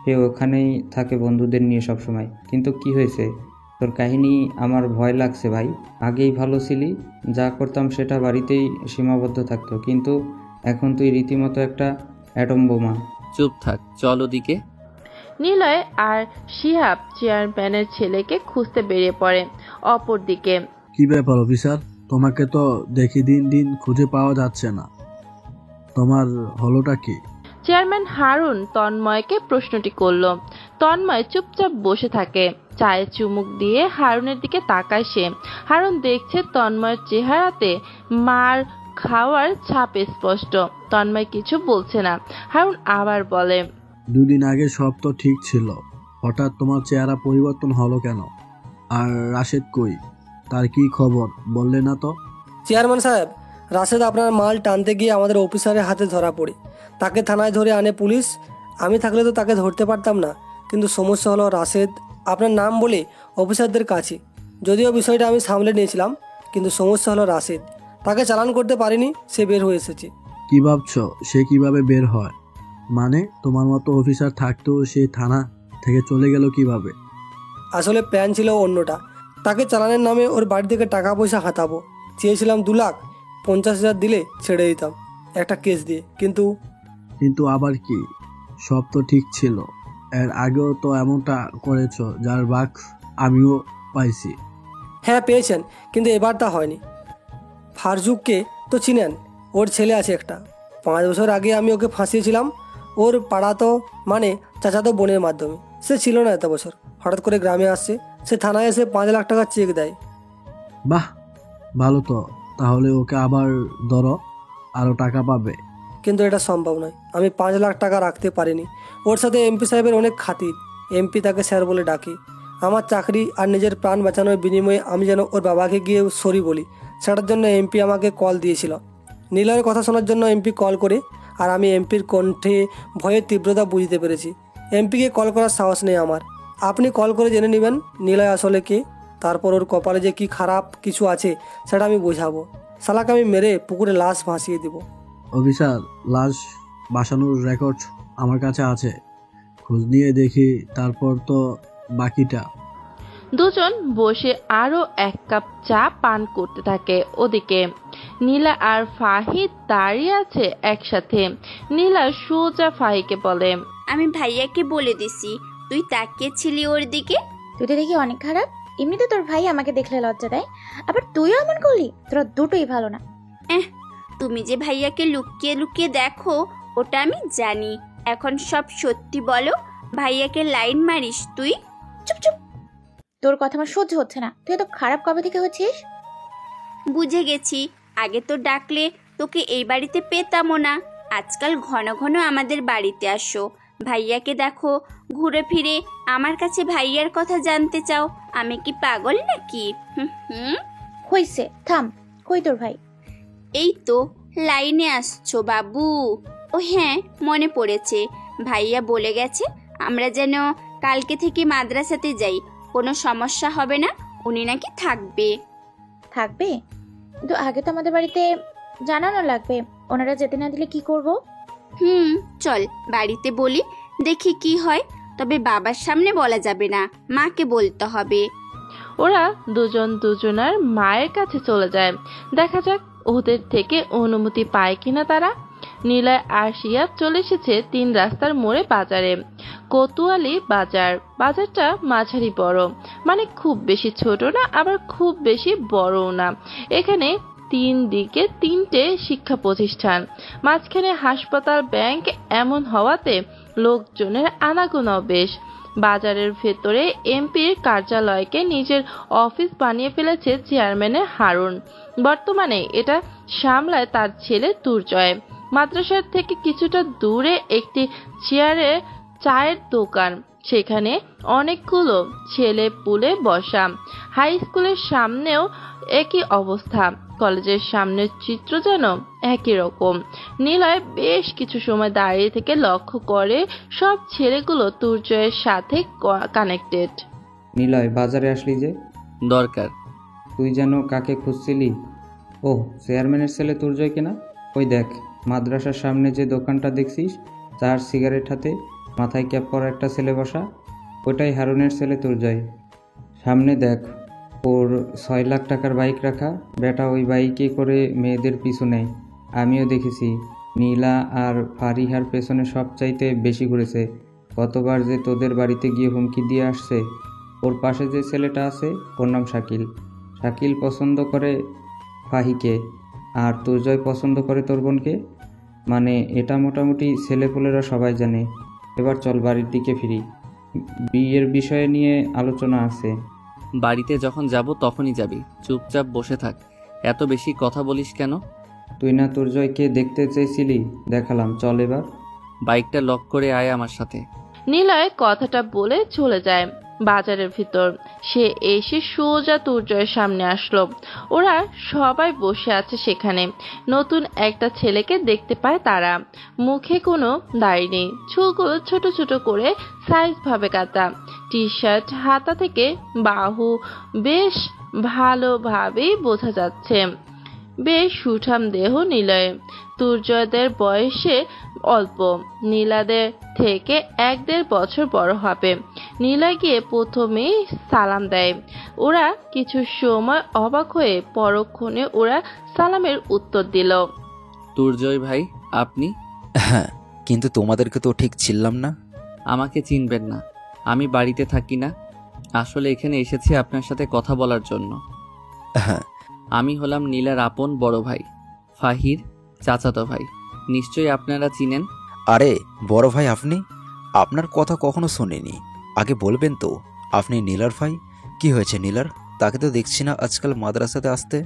সে ওখানেই থাকে বন্ধুদের নিয়ে সব সময়। কিন্তু কি হয়েছে? তোর কাহিনী আমার ভয় লাগছে ভাই। আগেই ভালো ছিলি, যা করতাম সেটা বাড়িতেই সীমাবদ্ধ থাকতো, কিন্তু এখন তুই রীতিমতো একটা অ্যাটম বোমা। চুপ থাক, চল ওদিকে। নিলয় আর শিহাব চেয়ারম্যানের ছেলেকে খুঁজতে বেরিয়ে পড়ে। অপরদিকে, কি ব্যাপার অফিসার, তোমাকে তো দেখি দিন দিন খুঁজে পাওয়া যাচ্ছে না, তোমার হলোটা কি? চেয়ারম্যান হারুন তন্ময়কে প্রশ্নটি করল। তন্ময় চুপচাপ বসে থাকে, চায়ে চুমুক দিয়ে হারুনের দিকে তাকায় সে। হারুন দেখছে তন্ময়ের চেহারাতে মার খাওয়ার ছাপ স্পষ্ট। তন্ময় কিছু বলছে না। হারুন আবার বলে, 2 দিন আগে সব তো ঠিক ছিল, হঠাৎ তোমার চেহারা পরিবর্তন হলো কেন? আর রাশেদ কই, তার কি খবর বললে না তো? চেয়ারম্যান সাহেব, রাশেদ আপনার মাল টানতে গিয়ে আমাদের অফিসারের হাতে ধরা পড়ে, তাকে থানায় ধরে আনে পুলিশ। আমি থাকলে তো তাকে ধরতে পারতাম না, কিন্তু সমস্যা হলো রাশেদ আপনার নাম বলে অফিসারদের কাছে। যদিও বিষয়টা আমি সামলে নিয়েছিলাম, কিন্তু সমস্যা হলো রাশেদ, তাকে চালান করতে পারিনি, সে বের হয়ে এসেছে। কি ভাবছো সে কিভাবে বের হয়? মানে তোমার মতো অফিসার থাকতেও সে থানা থেকে চলে গেল কিভাবে? আসলে প্ল্যান ছিল অন্যটা, তাকে চালানের নামে ওর বাড়ি থেকে টাকা পয়সা হাতাবো। চেয়েছিলাম 2,50,000 দিলে ছেড়ে দিতাম একটা কেস দিয়ে, কিন্তু আবার কি? সব তো ঠিক ছিল, এর আগেও তো এমনটা করেছো, যার বাক আমিও পাইছি। হ্যাঁ পেয়েছেন, কিন্তু এবার তা হয়নি। ফারজুককে তো চিনেন, ওর ছেলে আছে একটা। 5 বছর আগে আমি ওকে ফাঁসিয়েছিলাম, ওর পাড়াতো মানে চাচাতো বোনের মাধ্যমে। সে ছিল না এত বছর, হঠাৎ করে গ্রামে আসছে। সে থানায় এসে 5 লাখ টাকা চেক দেয়। বাহ, ভালো তো, তাহলে ওকে আবার ধরো, আরও টাকা পাবে। কিন্তু এটা সম্ভব নয়, আমি 5 লাখ টাকা রাখতে পারিনি। ওর সাথে এমপি সাহেবের অনেক খাতির, এমপি তাকে স্যার বলে ডাকে। আমার চাকরি আর নিজের প্রাণ বাঁচানোর বিনিময়ে আমি যেন ওর বাবাকে গিয়ে সরি বলি, সেটার জন্য এমপি আমাকে কল দিয়েছিল। নিলয়ের কথা শোনার জন্য এমপি কল করে, আর আমি এমপির কণ্ঠে ভয়ের তীব্রতা বুঝতে পেরেছি। এমপিকে কল করার সাহস নেই আমার। আপনি কল করে জেনে নেবেন নিলয় আসলে কে, তারপর ওর কপালে যে কি খারাপ কিছু আছে সেটা আমি বোঝাবো। শালাকে আমি মেরে পুকুরে লাশ ভাসিয়ে দেব। অফিসার, লাশ বাসানোর রেকর্ড আমার কাছে আছে, খোঁজ নিয়ে দেখি, তারপর তো বাকিটা। দুজন বসে আরো এক কাপ চা পান করতে থাকে। ওদিকে নীলা আর ফাহিদ দাঁড়িয়ে আছে একসাথে। নীলা সোজা ফাহিকে বলে, আমি ভাইয়াকে বলে দিছি তুই তাকিয়েছিলি ওর দিকে। তুই তো দেখি অনেক খারাপ। এমনিতে তোর ভাই আমাকে দেখলে লজ্জা দেয়, আবার তুইও এমন করলি? তোরা দুটোই ভালো না। তুমি যে ভাইয়াকে লুকিয়ে লুকিয়ে দেখো ওটা আমি জানি। এখন সব সত্যি বলো, ভাইয়াকে লাইন মারিস তুই? চুপ চুপ, তোর কথা আমার সহ্য হচ্ছে না। তুই এত খারাপ কবে থেকে হচ্ছিস? বুঝে গেছি, আগে তো ডাকলে তোকে এই বাড়িতে পেতামও না। আজকাল ঘন ঘন আমাদের বাড়িতে আসো। ভাইয়াকে দেখো, ঘুরে ফিরে আমার কাছে ভাইয়ার কথা জানতে চাও। আমি কি পাগল নাকি? হইছে, থাম। কই তোর ভাই? এই তো লাইনে আসছো বাবু। ও হ্যাঁ, মনে পড়েছে, ভাইয়া বলে গেছে আমরা যেন কালকে থেকে মাদ্রাসাতে যাই। কোনো সমস্যা হবে না, উনি নাকি থাকবে। থাকবে? কিন্তু আগে তো আমাদের বাড়িতে জানানো লাগবে। ওনারা যেতে না দিলে কি করব? চল বাড়িতে বলি, দেখি কি হয়। তবে বাবার সামনে বলা যাবে না, মাকে বলতে হবে। ওরা দুজন দুজনার মায়ের কাছে চলে যায়। দেখা যাক ওদের থেকে অনুমতি পায় কিনা তারা। নীলায় আসিয়া চলে এসেছে 3 রাস্তার মোড়ে বাজারে। কোতোয়ালি বাজার। বাজারটা মাঝারি বড়, মানে খুব বেশি ছোট না, আবার খুব বেশি বড়ও না। এখানে 3 দিকে 3টে শিক্ষা প্রতিষ্ঠান, মাঝখানে হাসপাতাল, ব্যাংক। এমন হওয়াতে লোকজনের আনাগোনাও বেশ। বাজারের ভেতরে এমপির কার্যালয়কে নিজের অফিস বানিয়ে ফেলেছে চেয়ারম্যানের হারুন। বর্তমানে এটা সামলায় তার ছেলে দুর্জয়। মাদ্রাসার থেকে কিছুটা দূরে একটি চায়ের দোকান, সেখানে অনেকগুলো ছেলে পুলে বসা। হাই স্কুলের সামনেও একই অবস্থা, কলেজের সামনের চিত্র যেন একই রকম। নিলয় বেশ কিছু সময় দাঁড়িয়ে থেকে লক্ষ্য করে সব ছেলেগুলো দুর্জয়ের সাথে কানেক্টেড। নিলয়, বাজারে আসলি যে? দরকার। তুই যেন কাকে খুঁজছিলি? ও, চেয়ারম্যানের ছেলে দুর্জয় কিনা? ওই দেখ, মাদ্রাসার সামনে যে দোকানটা দেখছিস, 4 সিগারেট হাতে, মাথায় ক্যাপ পরা একটা ছেলে বসা, ওটাই হারুনের ছেলে দুর্জয়। সামনে দেখ, ওর 6 লাখ টাকার বাইক রাখা। বেটা ওই বাইকে করে মেয়েদের পিছু নেয়। আমিও দেখেছি, নীলা আর ফারিহার পেছনে সবচাইতে বেশি ঘুরেছে। কতবার যে তোদের বাড়িতে গিয়ে হুমকি দিয়ে আসছে। ওর পাশে যে ছেলেটা আছে, ওর নাম শাকিল। শাকিল পছন্দ করে ফাহিকে, আর দুর্জয় পছন্দ করে তোর বোনকে। মানে এটা মোটামুটি ছেলেপুলেরা সবাই জানে। এবার চল বাড়ির দিকে ফিরি, বিয়ের বিষয় নিয়ে আলোচনা আছে। বাড়িতে যখন যাব তখনই যাবি, চুপচাপ বসে থাক। এত বেশি কথা বলিস কেন? তুই না দুর্জয়কে দেখতে চেয়েছিলি, দেখালাম। চল এবার। বাইকটা লক করে আয় আমার সাথে। নিলয় কথাটা বলে চলে যায় বাজারের ভিতর। সে এসে সোজা দুর্জয়ের সামনে আসলো। ওরা সবাই বসে আছে সেখানে। নতুন একটা ছেলেকে দেখতে পায় তারা। মুখে কোনো দাড়ি নেই, চুলগুলো ছোট ছোট করে সাইজ ভাবে কাটা। টি শার্ট হাতা থেকে বাহু বেশ ভালোভাবেই বোঝা যাচ্ছে। বেশ সুঠাম দেহ নিলয়ে। দুর্জয়দের বয়সে অল্প, নীলাদের থেকে 1-1.5 বছর বড় হবে। নীলা গিয়ে প্রথমেই সালাম দেয়। ওরা কিছু সময় অবাক হয়ে পরক্ষণে ওরা সালামের উত্তর দিল। দুর্জয় ভাই, আপনি? হ্যাঁ, কিন্তু তোমাদেরকে তো ঠিক চিনলাম না। আমাকে চিনবেন না, আমি বাড়িতে থাকি না। আসলে এখানে এসেছি আপনার সাথে কথা বলার জন্য। হ্যাঁ, আমি হলাম নীলার আপন বড় ভাই, ফাহির চাচাতো ভাই। নিশ্চয়ই আপনারা চিনেন। আরে বড় ভাই আপনি? আপনার কথা কখনো শুনিনি। আগে বলবেন তো, আপনি নীলার ভাই? কি হয়েছে নীলার? তাকে তো দেখছি না আজকাল মাদ্রাসাতে আসতে।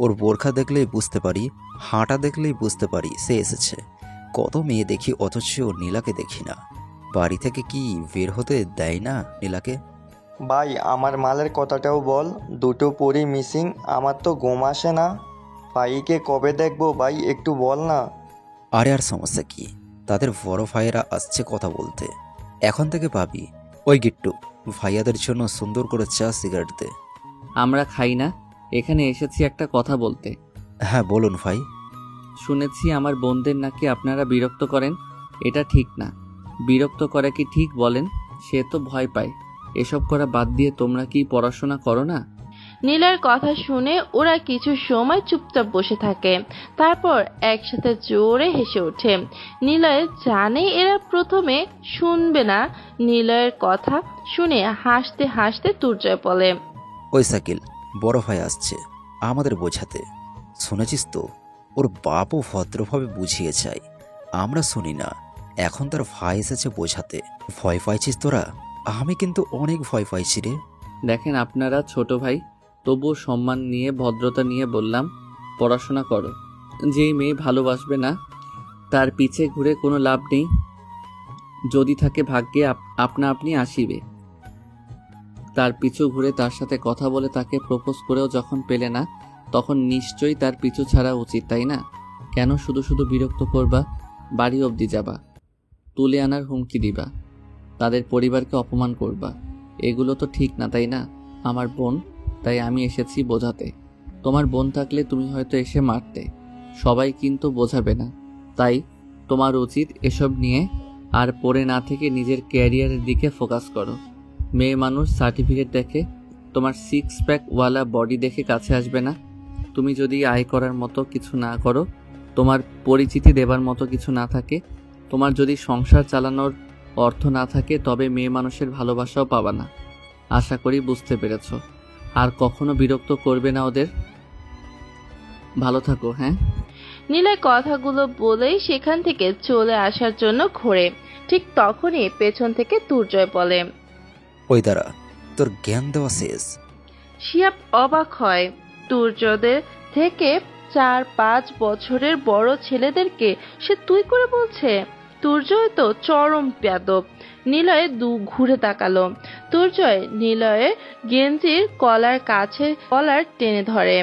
ওর বোরখা দেখলেই বুঝতে পারি, হাঁটা দেখলেই বুঝতে পারি সে এসেছে। কত মেয়ে দেখি, অথচ নীলাকে দেখি না। বাড়ি থেকে কি বের হতে দেয় না নীলাকে? ভাই আমার মালের কথাটাও বল। 2টো পরি মিসিং, আমার তো ঘুম আসে না। ভাইকে কবে দেখবো ভাই, একটু বল না। আরে আর সমস্যা কি, তাদের বড় ভাইয়েরা আসছে কথা বলতে, এখন থেকে পাবি। ওই গিট্টু, ভাইয়াদের জন্য সুন্দর করে চা সিগারেট দে। আমরা খাই না, এখানে এসেছি একটা কথা বলতে। হ্যাঁ বলুন ভাই। শুনেছি আমার বোনদের নাকি আপনারা বিরক্ত করেন। এটা ঠিক না। বিরক্ত করা কি ঠিক বলেন? সে তো ভয় পায়। এসব করা বাদ দিয়ে তোমরা কি পড়াশোনা করো না? নীলার কথা শুনে ওরা কিছু সময় চুপচাপ বসে থাকে, তারপর একসাথে জোরে হেসে ওঠে। নিলয় জানে এরা প্রথমে শুনবে না। নিলয়ের কথা শুনে হাসতে হাসতে তুর্জয় বলে, ওই সাকিল, বড় ভাই আসছে আমাদের বোঝাতে। শুনেছিস তো, ওর বাপও ভদ্রভাবে বুঝিয়ে চায়, আমরা শুনি না। এখন তার ভাই এসেছে বোঝাতে। ভয় পাইছিস তোরা? আমি কিন্তু অনেক ভয় পাইছি রে। দেখেন, আপনারা ছোট ভাই, তবুও সম্মান নিয়ে ভদ্রতা নিয়ে বললাম পড়াশোনা করো। যেই মেয়ে ভালোবাসবে না তার পিছে ঘুরে কোনো লাভ নেই। যদি থাকে ভাগ্যে আপনা আপনি আসিবে। তার পিছু ঘুরে তার সাথে কথা বলে তাকে প্রপোজ করেও যখন পেলে না, তখন নিশ্চয়ই তার পিছু ছাড়া উচিত, তাই না? কেন শুধু শুধু বিরক্ত করবা? বাড়ি অবধি যাবা, তুলে আনার হুমকি দিবা, তাদের পরিবারকে অপমান করবা। এগুলো তো ঠিক না, তাই না? আমার বোন, তাই আমি এসেছি বোঝাতে। তোমার বোন থাকলে তুমি হয়তো এসে মারতে। সবাই কিন্তু বোঝাবে না। তাই তোমার উচিত এসব নিয়ে আর পড়ে না থেকে নিজের ক্যারিয়ারের দিকে ফোকাস করো। মেয়ে মানুষ সার্টিফিকেট দেখে, তোমার 6 প্যাক ওয়ালা বডি দেখে কাছে আসবে না। তুমি যদি আয় করার মতো কিছু না করো, তোমার পরিচিতি দেবার মতো কিছু না থাকে, তোমার যদি সংসার চালানোর অর্থ না থাকে, তবে মেয়ে মানুষের ভালোবাসাও পাবা না। আশা করি বুঝতে পেরেছ। আর কখনো বিরক্ত করবে না ওদের। ভালো থাকো। হ্যাঁ। নীলয় কথাগুলো বলেই সেখান থেকে চলে আসার জন্য ঘোরে। ঠিক তখনই পেছন থেকে তুর্জয় বলে, ওই দাঁড়া, তোর জ্ঞান দেওয়া শেষ। শিহাব অবাক হয়। তুর্যদের থেকে 4-5 বছরের বড় ছেলেদেরকে সে তুই করে বলছে। তুর্জয় তো চরম বেয়াদব। নিলয় ঘুরে তাকালো। তুর্জয় নিলয়ের গেঞ্জির কলার কাছে কলার টেনে ধরে।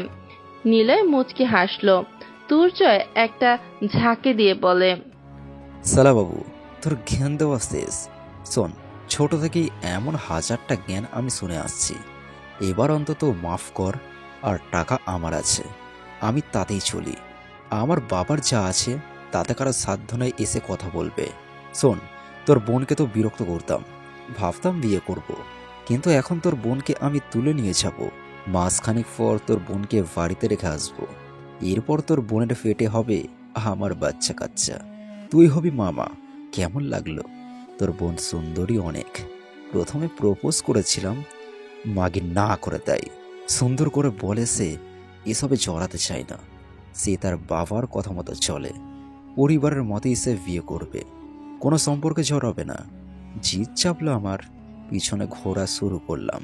নিলয় মুচকি হাসলো। তুর্জয় একটা ঝাঁকে দিয়ে বলে, সালা বাবু, তোর জ্ঞান দেওয়া শেষ। শোন, ছোট থেকেই এমন হাজারটা জ্ঞান আমি শুনে আসছি। এবার অন্তত মাফ কর। আর টাকা আমার আছে, আমি তাতেই চলি। আমার বাবার যা আছে তাতে কারো সাধ্য নয় এসে কথা বলবে। শোন, তোর বোনকে তো বিরক্ত করতাম, ভাবতাম বিয়ে করব। কিন্তু এখন তোর বোনকে আমি তুলে নিয়ে যাব। মাসখানিক পর তোর বোনকে বাড়িতে রেখে আসবো। এরপর তোর বোনের পেটে হবে আমার বাচ্চা কাচ্চা। তুই হবি মামা। কেমন লাগলো? তোর বোন সুন্দরী অনেক। প্রথমে প্রপোজ করেছিলাম, মাগে না করে দেয়। সুন্দর করে বলে সে এসবে জড়াতে চায় না। সে তার বাবার কথা মতো চলে। পরিবারের মতেই সে বিয়ে করবে, কোনো সম্পর্কে জড়াবে না। জিদ চাপলো আমার, পিছনে ঘোরা শুরু করলাম।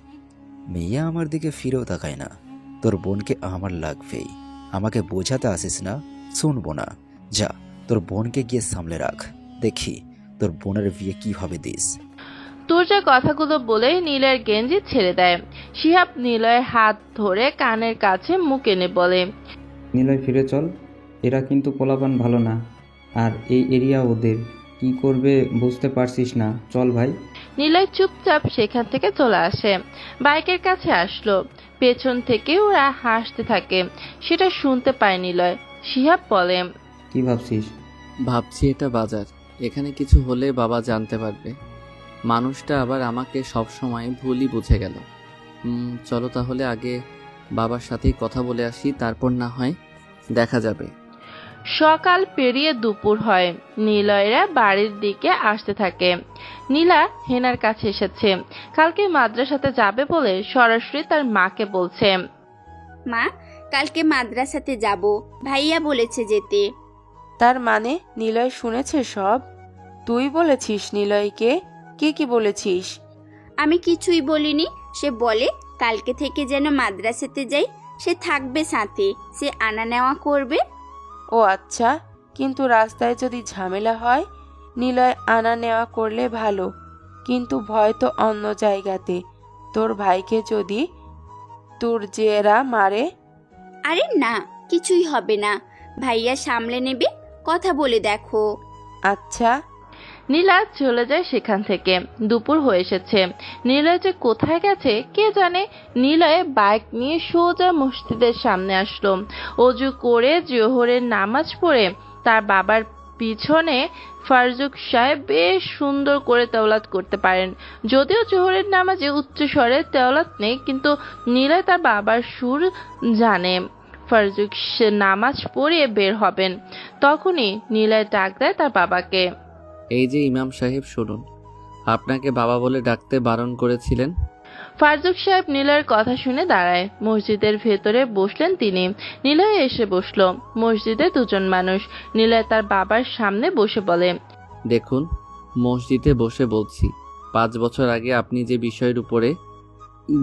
মেয়ে আমার দিকে ফিরেও তাকায় না। তোর বোনকে আমার লাগবেই। আমাকে বোঝাতে আসিস না, শুনবো না। যা, তোর বোনকে গিয়ে সামলে রাখ। দেখি তোর বোনের বিয়ে কিভাবে দিস। তুর্জয় কথাগুলো বলে নীলয়ের গেঞ্জি ছেড়ে দেয়। শিহাব নীলয়ের হাত ধরে কানের কাছে মুখ এনে বলে, নিলয় ফিরে চল, এরা কিন্তু পোলাপান ভালো না। আর এই এরিয়া ওদের, কি করবে বুঝতে পারছিস না। চল ভাই। নীলয় চুপচাপ সেখান থেকে চলে আসে। বাইকের কাছে আসলো। পেছন থেকে ওরা হাসতে থাকে, সেটা শুনতে পায় নিলয়। শিহাব বলে, কি ভাবছিস? ভাবছি এটা বাজার, এখানে কিছু হলে বাবা জানতে পারবে। মানুষটা আবার আমাকে সবসময় ভুলই বুঝে গেল। চলো তাহলে আগে বাবার সাথেই কথা বলে আসি, তারপর না হয় দেখা যাবে। সকাল পেরিয়ে দুপুর হয়। নিলয়রা বাড়ির দিকে আসতে থাকে। নীলা হেনার কাছে এসেছে। কালকে মাদ্রাসাতে যাবে বলে সরাসরি তার মাকে বলছে, মা, কালকে মাদ্রাসাতে যাব, ভাইয়া বলেছে যেতে। তার মানে নিলয় শুনেছে সব? তুই বলেছিস নিলয়কে? কি বলেছিস? আমি কিছুই বলিনি। সে বলে কালকে থেকে যেন মাদ্রাসাতে যাই, সে থাকবে সাথে, সে আনা নেওয়া করবে। ও আচ্ছা, কিন্তু রাস্তায় যদি ঝামেলা হয়? নিলয় আনা নেওয়া করলে ভালো, কিন্তু ভয় তো অন্য জায়গাতে। তোর ভাইকে যদি তুর্জেরা মারে? আরে না, কিছুই হবে না, ভাইয়া সামলে নেবে। কথা বলে দেখো। আচ্ছা। নীলা চলে যায় সেখান থেকে। দুপুর হয়ে এসেছে। নিলয় যে কোথায় গেছে কে জানে। নিলয় বাইক নিয়ে সোজা মসজিদের সামনে আসলো। অজু করে জোহরের নামাজ পড়ে তার বাবার পিছনে ফারজুক সাহেব বেশ সুন্দর করে তেলাওয়াত করতে পারেন। যদিও জোহরের নামাজে উচ্চ স্বরে তেলাওয়াত নেই, কিন্তু নিলয় তার বাবার সুর জানে। ফারজুক নামাজ পড়িয়ে বের হবেন, তখনই নিলয় ডাক দেয় তার বাবাকে। এই যে ইমাম সাহেব, শুনুন, আপনাকে বাবা বলে ডাকতে বারণ করেছিলেন। ফারজুক সাহেব নিলয়ের কথা শুনে দাঁড়ায়। মসজিদের ভেতরে বসলেন তিনি। নিলয় এসে বসলো। মসজিদে দুজন মানুষ। নিলয় তার বাবার সামনে বসে বলে, দেখুন, মসজিদে বসে বলছি, 5 বছর আগে আপনি যে বিষয়ের উপরে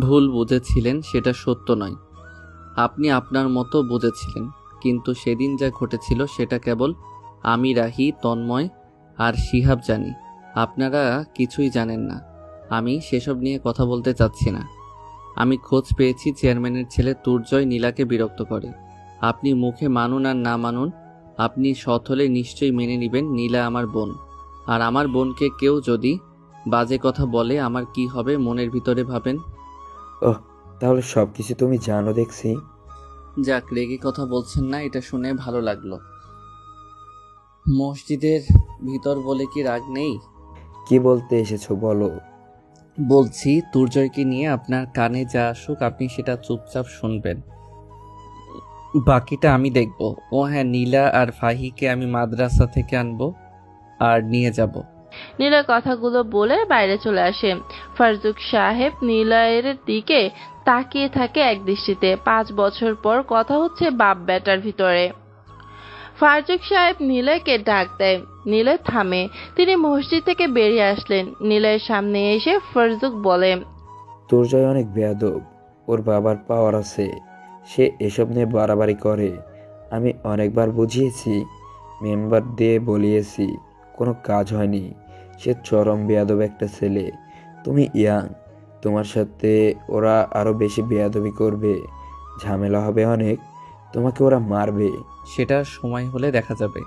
ভুল বুঝেছিলেন সেটা সত্য নয়। আপনি আপনার মতো বুঝেছিলেন, কিন্তু সেদিন যা ঘটেছিল সেটা কেবল আমি, রাহি, তন্ময় আর শিহাব জানি। আপনারা কিছুই জানেন না। আমি সেসব নিয়ে কথা বলতে চাচ্ছি না। আমি খোঁজ পেয়েছি চেয়ারম্যানের ছেলে তুর্জয় নীলাকে বিরক্ত করে। আপনি মুখে মানুন আর না মানুন, আপনি সৎ হলে নিশ্চয়ই মেনে নেবেন নীলা আমার বোন। আর আমার বোনকে কেউ যদি বাজে কথা বলে আমার কি হবে মনের ভিতরে ভাবেন। ওহ, তাহলে সব কিছু তুমি জানো দেখছি। যাক, রেগে কথা বলছেন না, এটা শুনে ভালো লাগলো। মসজিদের ভিতর বলে কি রাগ নেই? কি বলতে এসেছো বলো। বলছি, তুর্জয়কে নিয়ে আপনার কানে যা আসুক আপনি সেটা চুপচাপ শুনবেন, বাকিটা আমি দেখব। ও হ্যাঁ, নীলা আর ফাহিকে আমি মাদ্রাসা থেকে আনবো আর নিয়ে যাব। নীলয় কথাগুলো বলে বাইরে চলে আসে। ফারজুক সাহেব নীলয়ের দিকে তাকিয়ে থাকে এক দৃষ্টিতে। 5 বছর পর কথা হচ্ছে বাপ বেটার ভিতরে। ফারজুক সাহেব নীলয়কে ডাক দেয়। নীলয় থামে। তিনি মসজিদ থেকে বেরিয়ে আসলেন। নীলয়ের সামনে এসে ফারজুক বলে, তুর্জয় অনেক বেয়াদব, ওর বাবার পাওয়ার আছে, সে এসব নিয়ে বাড়াবাড়ি করে। আমি অনেকবার বুঝিয়েছি, মেম্বার দিয়ে বলিয়েছি, কোনো কাজ হয়নি। সে চরম বেয়াদব একটা ছেলে। তুমি ইয়াং, তোমার সাথে ওরা আরো বেশি বেয়াদবি করবে, ঝামেলা হবে অনেক, তোমাকে ওরা মারবে। সেটা সময় হলে দেখা যাবে।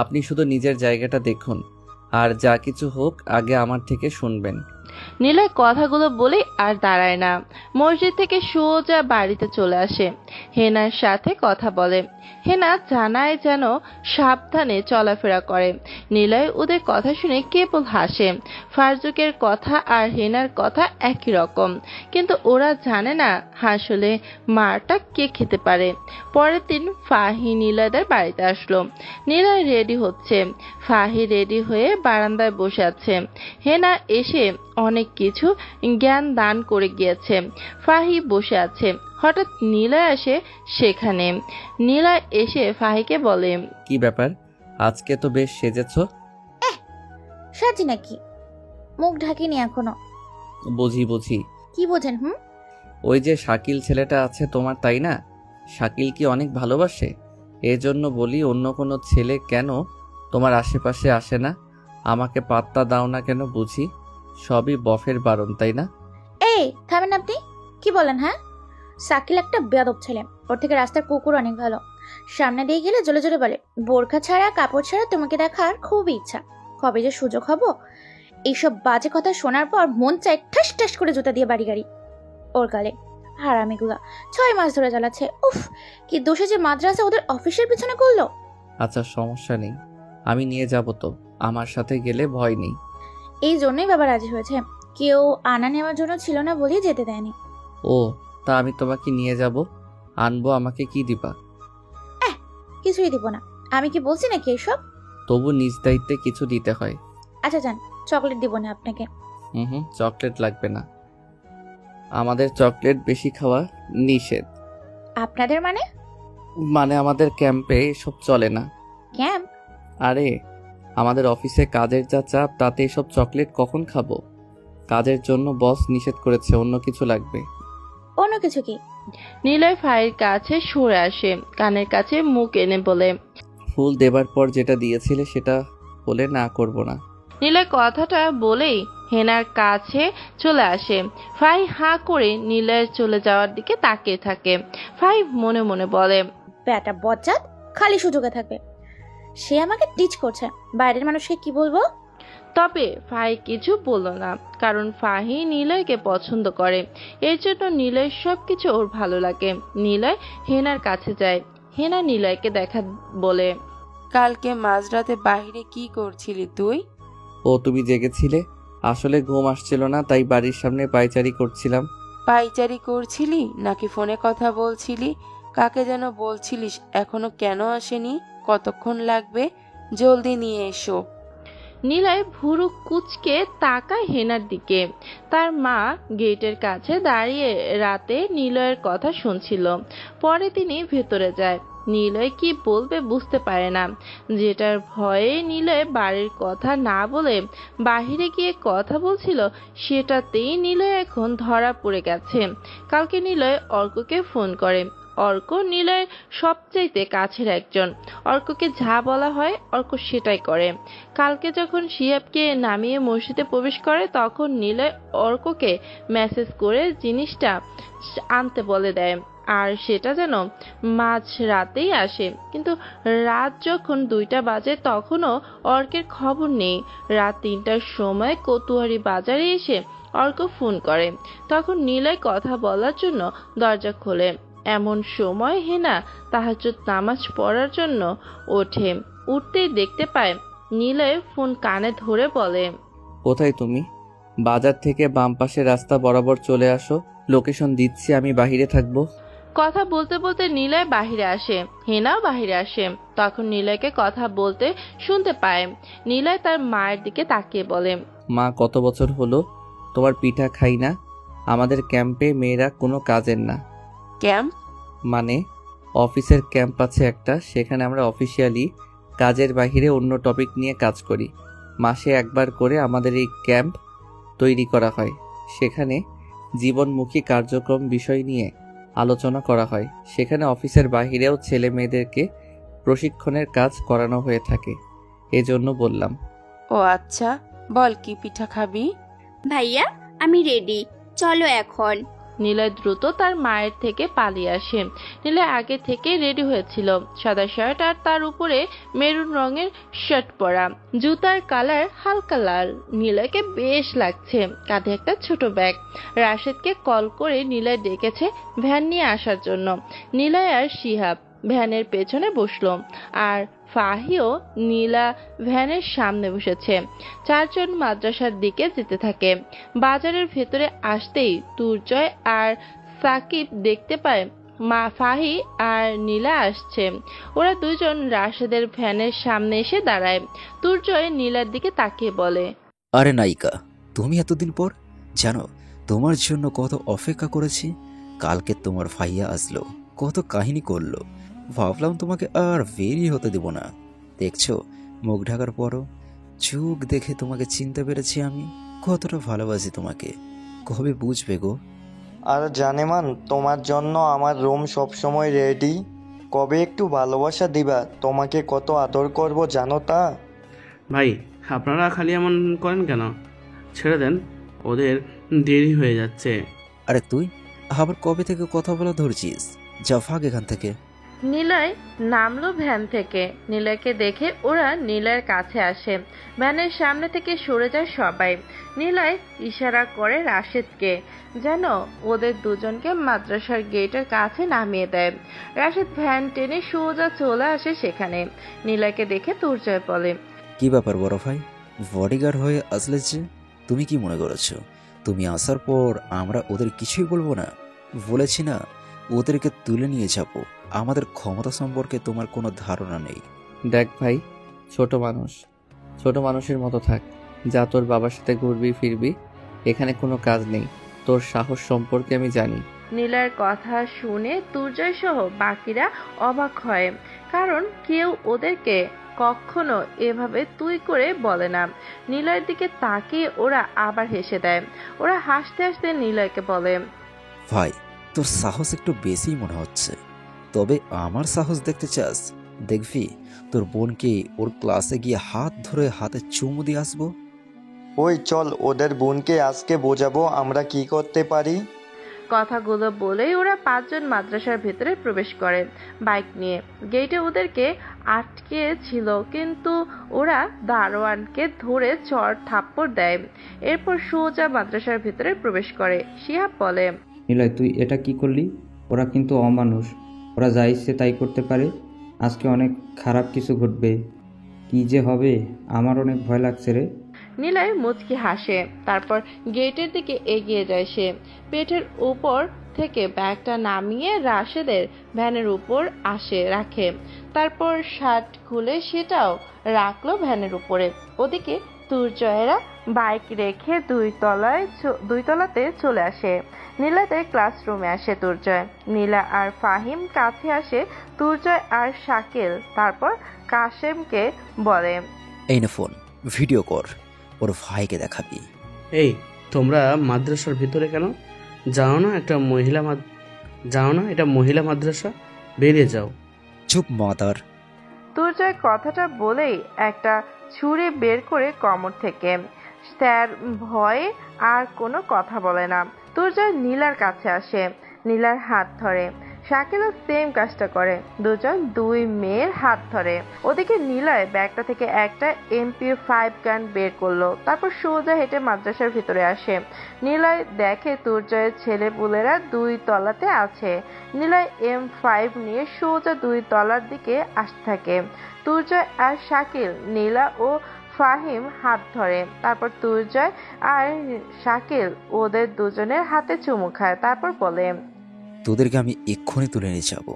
আপনি শুধু নিজের জায়গাটা দেখুন, আর যা কিছু হোক আগে আমার থেকে শুনবেন। নীলয় কথাগুলো বলে আর দাঁড়ায় না। মসজিদ থেকে সোজা বাড়িতে চলে আসে। হেনার সাথে কথা বলে। হেনা জানায় যেন সাবধানে চলাফেরা করে। নীলয় ওদের কথা শুনে কেবল হাসে। ফারজুকের কথা আর হেনার কথা একই রকম, কিন্তু ওরা জানে না আসলে মারটা কে খেতে পারে। পরের দিন ফাহি নীলয়দের বাড়িতে আসলো। নীলয় রেডি হচ্ছে, ফাহি রেডি হয়ে বারান্দায় বসে আছে। হেনা এসে অনেক কিছু জ্ঞান দান করে গিয়েছে। ফাহি বসে আছে। হঠাৎ নীলয় আসে সেখানে। নীলয় এসে ফাহিকে বলে, কি ব্যাপার, আজকে তো বেশ সেজেছ। সাজি নাকি? মুখ ঢাকিনি এখনো। বুঝি বুঝি। কি বোঝেন? ওই যে শাকিল ছেলেটা আছে তোমার, তাই না? শাকিল কি অনেক ভালোবাসে? এজন্য বলি, অন্য কোনো ছেলে কেন তোমার আশেপাশে আসে না? আমাকে পাত্তা দাও না কেন বুঝি? সবই বফের বারণ, তাই না? এই থামেন আপনি। কি বলেন? হ্যাঁ, শাকিল একটা বেয়াদব ছেলে। ওর থেকে রাস্তার কুকুর অনেক ভালো। সামনে দিয়ে গেলে জোরে জোরে বলে, বোরখা ছাড়া কাপড় ছাড়া তোমাকে দেখার খুব ইচ্ছা। কবে যে সুযোগ হবো। এইসব বাজে কথা শোনার পর মন চায় ঠাস ঠাস করে জুতা দিয়ে বাড়ি গাড়ি ওর গালে। হারামিগুলা 6 মাস ধরে জ্বালাচ্ছে। উফ, কি দোষে যে মাদ্রাসা ওদের অফিসের পিছনে করলো। আচ্ছা, সমস্যা নেই, আমি নিয়ে যাব তো। আমার সাথে গেলে ভয় নেই। এই জন্যই বাবা রাজি হয়েছে। কেউ আনা নেওয়ার জন্য ছিল না বলেই যেতে দেয়নি। ও, তা আমি তোমাকে নিয়ে যাব। আনবো, আমাকে কি দিবা? কিছুই দিব না। আমি কি বলছি নাকি এসব? তবু নিজ দায়িত্বে কিছু দিতে হয়। আচ্ছা যান, চকলেট দিব না আপনাকে। চকলেট লাগবে না। আমাদের চকলেট বেশি খাওয়া নিষেধ। আপনাদের মানে? মানে আমাদের ক্যাম্পে এসব চলে না। ক্যাম্প? আরে, আমাদের অফিসে কাজের যা চাপ, তাতে এসব চকলেট কখন খাবো? কাজের জন্য বস নিষেধ করেছে। অন্য কিছু লাগবে। অন্য কিছু কি? নীলয় ফাহির কাছে সরে আসে, কানের কাছে মুখ এনে বলে, ফুল দেবার পর যেটা দিয়েছিলে সেটা বলে না করব না। নীলয় কথাটা বলেই হেনার কাছে চলে আসে। ফাহি হাঁ করে নীলয়ের চলে যাওয়ার দিকে তাকিয়ে থাকে। ফাহি মনে মনে বলে, ব্যাটা বজ্জাত, খালি সুযোগে থাকবে। সে আমাকে টিচ করছে। বাইরের মানুষকে কি বলবো? তবে ফাহি কিছু বলল না, কারণ ফাহি নিলয়কে পছন্দ করে। এর জন্য নিলয় সবকিছু ওর ভালো লাগে। নিলয় হেনার কাছে যায়। হেনা নিলয়কে দেখা বলে, কালকে মাঝরাতে বাইরে কি করছিলি তুই? ও তুমি জেগেছিলে? আসলে ঘুম আসছিল না, তাই বাড়ির সামনে পায়চারি করছিলাম। পাইচারি করছিলি নাকি ফোনে কথা বলছিলি? কাকে যেন বলছিলিস এখনো কেন আসেনি? কতক্ষণ লাগবে? জলদি নিয়ে এসো। নিলয় ভুরু কুচকে তাকায় হেনার দিকে। তার মা গেটের কাছে দাঁড়িয়ে রাতে নিলয়ের কথা শুনছিল। পরে তিনি ভেতরে যায়। নিলয় কি বলবে বুঝতে পারে না। যেটার ভয়ে নিলয় বাড়ির কথা না বলে বাহিরে গিয়ে কথা বলছিল, সেটাতেই নিলয় এখন ধরা পড়ে গেছে। কালকে নিলয় অর্ককে ফোন করে। অর্ক নিলয়ের সবচাইতে কাছের একজন। অর্ককে যা বলা হয় অর্ক সেটাই করে। কালকে যখন শিহাবকে নামিয়ে মসজিদে প্রবেশ করে, তখন নিলয় অর্ককে মেসেজ করে জিনিসটা আনতে বলে দেয়, আর সেটা যেন মাঝ রাতেই আসে। কিন্তু রাত যখন 2টা বাজে তখনও অর্কের খবর নেই। রাত 3টার সময় কোতোয়ারি বাজারে এসে অর্ক ফোন করে। তখন নিলয় কথা বলার জন্য দরজা খোলে। এমন সময় হেনা তাহাজ্জুদ নামাজ পড়ার জন্য ওঠে। উঠতেই দেখতে পায় নিলয় ফোন কানে ধরে বলে, কোথায় তুমি? বাজার থেকে বাম পাশে রাস্তা বরাবর চলে আসো, লোকেশন দিচ্ছি, আমি বাহিরে থাকবো। কথা বলতে বলতে নিলয় বাহিরে আসে। হেনাও বাহিরে আসে। তখন নিলয়কে কথা বলতে শুনতে পায়। নিলয় তার মায়ের দিকে তাকিয়ে বলে, মা, কত বছর হলো তোমার পিঠা খাই না। আমাদের ক্যাম্পে মেয়েরা কোনো কাজের না। ক্যাম্প মানে অফিসের ক্যাম্প আছে একটা, সেখানে আমরা অফিসিয়ালি কাজের বাইরে অন্য টপিক নিয়ে কাজ করি। মাসে একবার করে আমাদের এই ক্যাম্প তৈরি করা হয়। সেখানে জীবনমুখী কার্যক্রম বিষয় নিয়ে আলোচনা করা হয়। সেখানে অফিসের বাহিরেও ছেলে মেয়েদেরকে প্রশিক্ষণের কাজ করানো হয়ে থাকে, এজন্য বললাম। ও আচ্ছা, বল কি পিঠা খাবি? ভাইয়া আমি রেডি, চলো এখন। নিলয় দ্রুত তার মায়ের থেকে পালিয়ে আসে। নিলয় আগে থেকে রেডি হয়েছিল, সাদা শার্ট আর তার উপরে মেরুন রঙের শার্ট পরা, জুতার কালার হালকা লাল। নিলয়কে বেশ লাগছে। কাঁধে একটা ছোট ব্যাগ। রাশেদকে কল করে নিলয় ডেকেছে ভ্যান নিয়ে আসার জন্য। নিলয় আর শিহাব ভ্যানের পেছনে বসলো, আর ফাহিও নীলা ভ্যানের সামনে বসেছে। 4 জন মাদ্রাসার দিকে যেতে থাকে। বাজারের ভেতরে আসতেই তুর্জয় আর সাকিব দেখতে পায় মা ফাহি আর নীলা আসছে। ওরা দুজন রাশেদের ভ্যানের সামনে এসে দাঁড়ায়। তুর্জয় নীলার দিকে তাকিয়ে বলে, আরে নায়িকা, তুমি এতদিন পর? জানো তোমার জন্য কত অপেক্ষা করেছি। কালকে তোমার ভাইয়া আসলো, কত কাহিনী করলো। ভাবলাম তোমাকে আর বেরিয়ে হতে দেব না। দেখছো, মুখ ঢাকার পরও চোখ দেখে তোমাকে চিনতে পেরেছি আমি। কতটা ভালোবাসি তোমাকে, কবে বুঝবে গো? আর জানেমান, তোমার জন্য আমার রুম সবসময় রেডি। কবে একটু ভালোবাসা দিবা? তোমাকে কত আদর করব জানো তা? ভাই, আপনারা খালি এমন করেন কেন? ছেড়ে দেন, ওদের দেরি হয়ে যাচ্ছে। আরে তুই আবার কবে থেকে কথা বলা ধরছিস? যা ভাগ এখান থেকে। নিলয় নামলো ভ্যান থেকে। নিলয়কে দেখে ওরা নিলয়ের কাছে আসে। ভ্যানের সামনে থেকে সরে যায় সবাই। নিলয় ইশারা করে রাশেদকে যেন ওদের দুজনকে মাদ্রাসার গেটের কাছে নামিয়ে দেয়। রাশেদ ভ্যান টেনে সোজা চলে আসে সেখানে। নিলয়কে দেখে তুর্জয় বলে, কি ব্যাপার বড় ভাই, বডিগার্ড হয়ে আসলে যে? তুমি কি মনে করেছো তুমি আসার পর আমরা ওদের কিছুই বলবো না? বলেছি না, ওদেরকে তুলে নিয়ে যাবো। আমাদের ক্ষমতা সম্পর্কে তোমার কোনো ধারণা নেই। দেখ ভাই, ছোট মানুষ, ছোট মানুষের মতো থাক। যা তোর বাবার সাথে ঘুরবি ফিরবি, এখানে কোনো কাজ নেই। তোর সাহস সম্পর্কে আমি জানি। নীলার কথা শুনে তুর্জয় সহ বাকিরা অবাক হয়, কারণ কেউ ওদেরকে কখনো এভাবে তুই করে বলে না। নীলয়ের দিকে তাকিয়ে ওরা আবার হেসে দেয়। ওরা হাসতে হাসতে নীলয়কে বলে, ভাই, তোর সাহস একটু বেশি মনে হচ্ছে। তবে আমার সাহস দেখতে চাস? দেখবি তোর বোনকে ওর ক্লাসে গিয়ে হাত ধরে হাতে চুমু দিয়ে আসবো। ওই চল, ওদের বোনকে আজকে বোঝাবো আমরা কি করতে পারি। কথাগুলো বলেই ওরা 5 জন মাদ্রাসার ভেতরে প্রবেশ করে বাইক নিয়ে। গেটে ওদেরকে আটকে ছিল, কিন্তু ওরা দারোয়ানকে ধরে চড় থাপ্পড় দেয়। এরপর সোজা মাদ্রাসার ভেতরে প্রবেশ করে। শিহাব বলে, নিলয় তুই এটা কি করলি? ওরা কিন্তু অমানুষ, ওরা যা ইচ্ছে তাই করতে পারে। আজকে অনেক খারাপ কিছু ঘটবে, কি যে হবে আমার অনেক ভয় লাগছে রে। নিলয় মুচকি হাসে, তারপর গেটের দিকে এগিয়ে যায়। সে পেটের উপর থেকে ব্যাগটা নামিয়ে রাশেদের ভ্যানের উপর রাখে, তারপর শার্ট খুলে সেটাও রাখলো ভ্যানের উপরে। ওদিকে তুর্জয়েরা বাইক রেখে দুই তলাতে চলে আসে। নীলাদের ক্লাসরুমে আসে তুর্জয়। নীলা আর ফাহিম কাছে আসে তুর্জয় আর শাকিল, তারপর কাশেমকে বলে, এই না ফোন, ভিডিও কর, ওর ভাইকে দেখাবি। এই তোমরা মাদ্রাসার ভিতরে কেন? যাও না, এটা মহিলা মাদ্রাসা, বেরিয়ে যাও। চুপ মাদার। তুর্জয় কথাটা বলেই একটা ছুরি বের করে কোমর থেকে। স্যার ভয়ে আর কোনো কথা বলে না। তুর্জয় নীলার কাছে আসে, নীলার হাত ধরে। শাকিলও সেম কাজটা করে, দুজন দুই মেয়ের হাত ধরে। ওদিকে নীলয় ব্যাগটা থেকে একটা MP5 গান বের করলো, তারপর সোজা হেঁটে মাদ্রাসার ভিতরে আসে। নীলয় দেখে তুর্জয়ের ছেলেপুলেরা 2 তলাতে আছে। নীলয় M5 নিয়ে সোজা 2 তলার দিকে আসতে থাকে। তুর্জয় আর শাকিল, নীলা ও ফাহিম হাত ধরে। তারপর তুর্জয় আর শাকিল ওদের দুজনের হাতে চুমু খায়, তারপর বলে, তোদেরকে আমি এক্ষুনি তুলে নিয়ে যাব,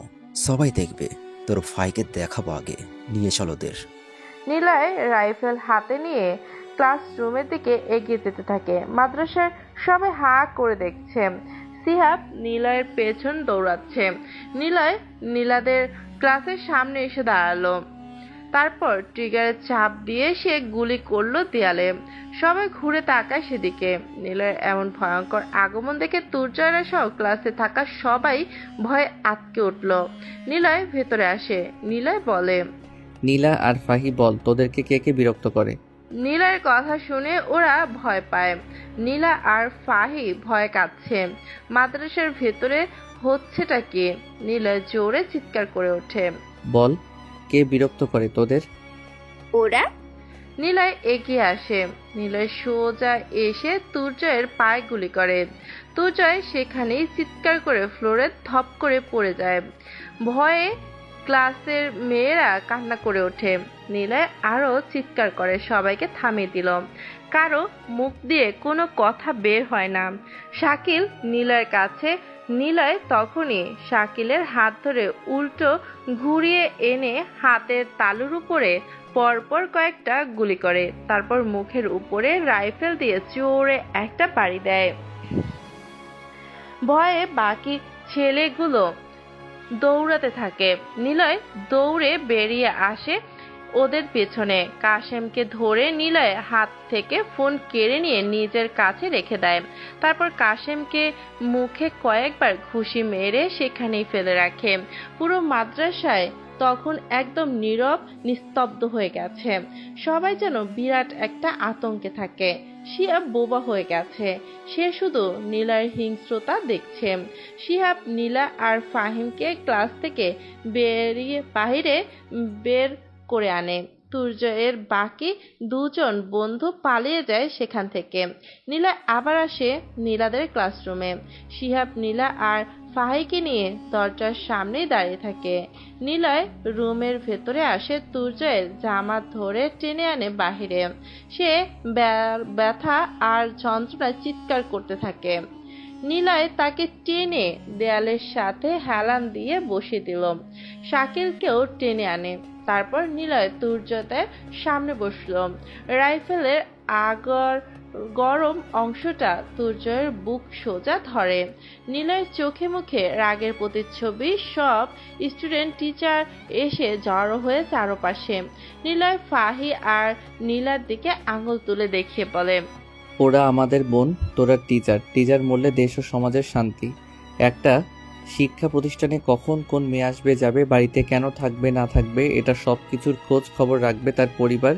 সবাই দেখবে, তোর ভাইকে দেখাবো, আগে নিয়ে চল ওদের। নীলয় রাইফেল হাতে নিয়ে ক্লাসরুমের দিকে এগিয়ে যেতে থাকে। মাদ্রাসার সবাই হা করে দেখছে। শিহাব নীলয়ের পেছন দৌড়াচ্ছে। নীলয় নীলাদের ক্লাসের সামনে এসে দাঁড়ালো, তারপর ট্রিগারের চাপ দিয়ে সে গুলি করলো দেয়ালে। সবাই ঘুরে তাকায় সেদিকে। নীলয়ের এমন ভয়ঙ্কর আগমন দেখে তুর্জয়রা সহ ক্লাসে থাকা সবাই ভয়ে আটকে উঠল। নীলয় ভেতরে আসে। নীলয় বলে, নীলা আর ফাহি বল, তোদেরকে কে কে বিরক্ত করে? নীলার কথা শুনে ওরা ভয় পায়। নীলা আর ফাহি ভয় কাঁদছে। মাদ্রাসার ভেতরে হচ্ছেটা কি? নীলয় জোরে চিৎকার করে ওঠে, বল, কে বিরক্ত করে তোদের? ওরা। নীলয় এগিয়ে আসে। নীলয় সোজা এসে তুর্জয়ের পায়ে গুলি করে। তুর্জয় সেখানেই চিৎকার করে ফ্লোরে ধপ করে পড়ে যায়। ভয়ে ক্লাসের মেয়েরা কান্না করে ওঠে। নীলয় আরো চিৎকার করে সবাইকে থামিয়ে দিল। কারো মুখ দিয়ে কোনো কথা বের হয় না। শাকিল নীলয়ের কাছে। নীলয় তখনই শাকিলের হাত ধরে উল্টো ঘুরিয়ে এনে হাতের তালুর উপরে পরপর কয়েকটা গুলি করে, তারপর মুখের উপরে রাইফেল দিয়ে জোরে একটা বাড়ি দেয়। ভয়ে বাকি ছেলেগুলো দৌড়াতে থাকে। নীলয় দৌড়ে বেরিয়ে আসে ওদের পেছনে। কাশেমকে ধরে নীলয় হাত থেকে ফোন কেড়ে নিয়ে নিজের কাছে রেখে দেয়। তারপর কাশেমকে মুখে কয়েকবার ঘুষি মেরে সেখানেই ফেলে রাখে। পুরো মাদ্রাসায় তখন একদম নীরব নিস্তব্ধ হয়ে গেছে। সবাই যেন বিরাট একটা আতঙ্কে থাকে। শিহাব বোবা হয়ে গেছে। সে শুধু নীলার হিংস্রতা দেখছে। শিহাব নীলা আর ফাহিমকে ক্লাস থেকে বাহিরে বের করে আনে। তুর্জয়ের বাকি 2 জন বন্ধু পালিয়ে যায় সেখান থেকে। নীলা আবার আসে নীলাদের ক্লাসরুমে। শিহাব নীলা আর ফাহিকে নিয়ে দরজার সামনেই দাঁড়িয়ে থাকে। নীলয় রুমের ভেতরে আসে, তুর্জয়ের জামা ধরে টেনে আনে বাহিরে। সে ব্যথা আর যন্ত্রণায় চিৎকার করতে থাকে। নীলয় তাকে টেনে দেয়ালের সাথে হেলান দিয়ে বসিয়ে দিল। শাকিলকেও টেনে আনে। তারপর নীলয় তুর্জয়ের সামনে বসলো। রাইফেলের গরম অংশটা তুর্জয়ের বুক সোজা ধরে। নীলয়ের চোখে মুখে রাগের প্রতিচ্ছবি। সব স্টুডেন্ট টিচার এসে জড়ো হয়ে চারপাশে। নীলয় ফাহি আর নীলার দিকে আঙুল তুলে দেখিয়ে বলে, ওরা আমাদের বোন, তোরা টিচার মরলে দেশ ও সমাজের শান্তি। একটা শিক্ষা প্রতিষ্ঠানে কখন কোন মেয়ে আসবে যাবে, বাড়িতে কেন থাকবে না থাকবে, এটা সব কিছুর খোঁজ খবর রাখবে তার পরিবার,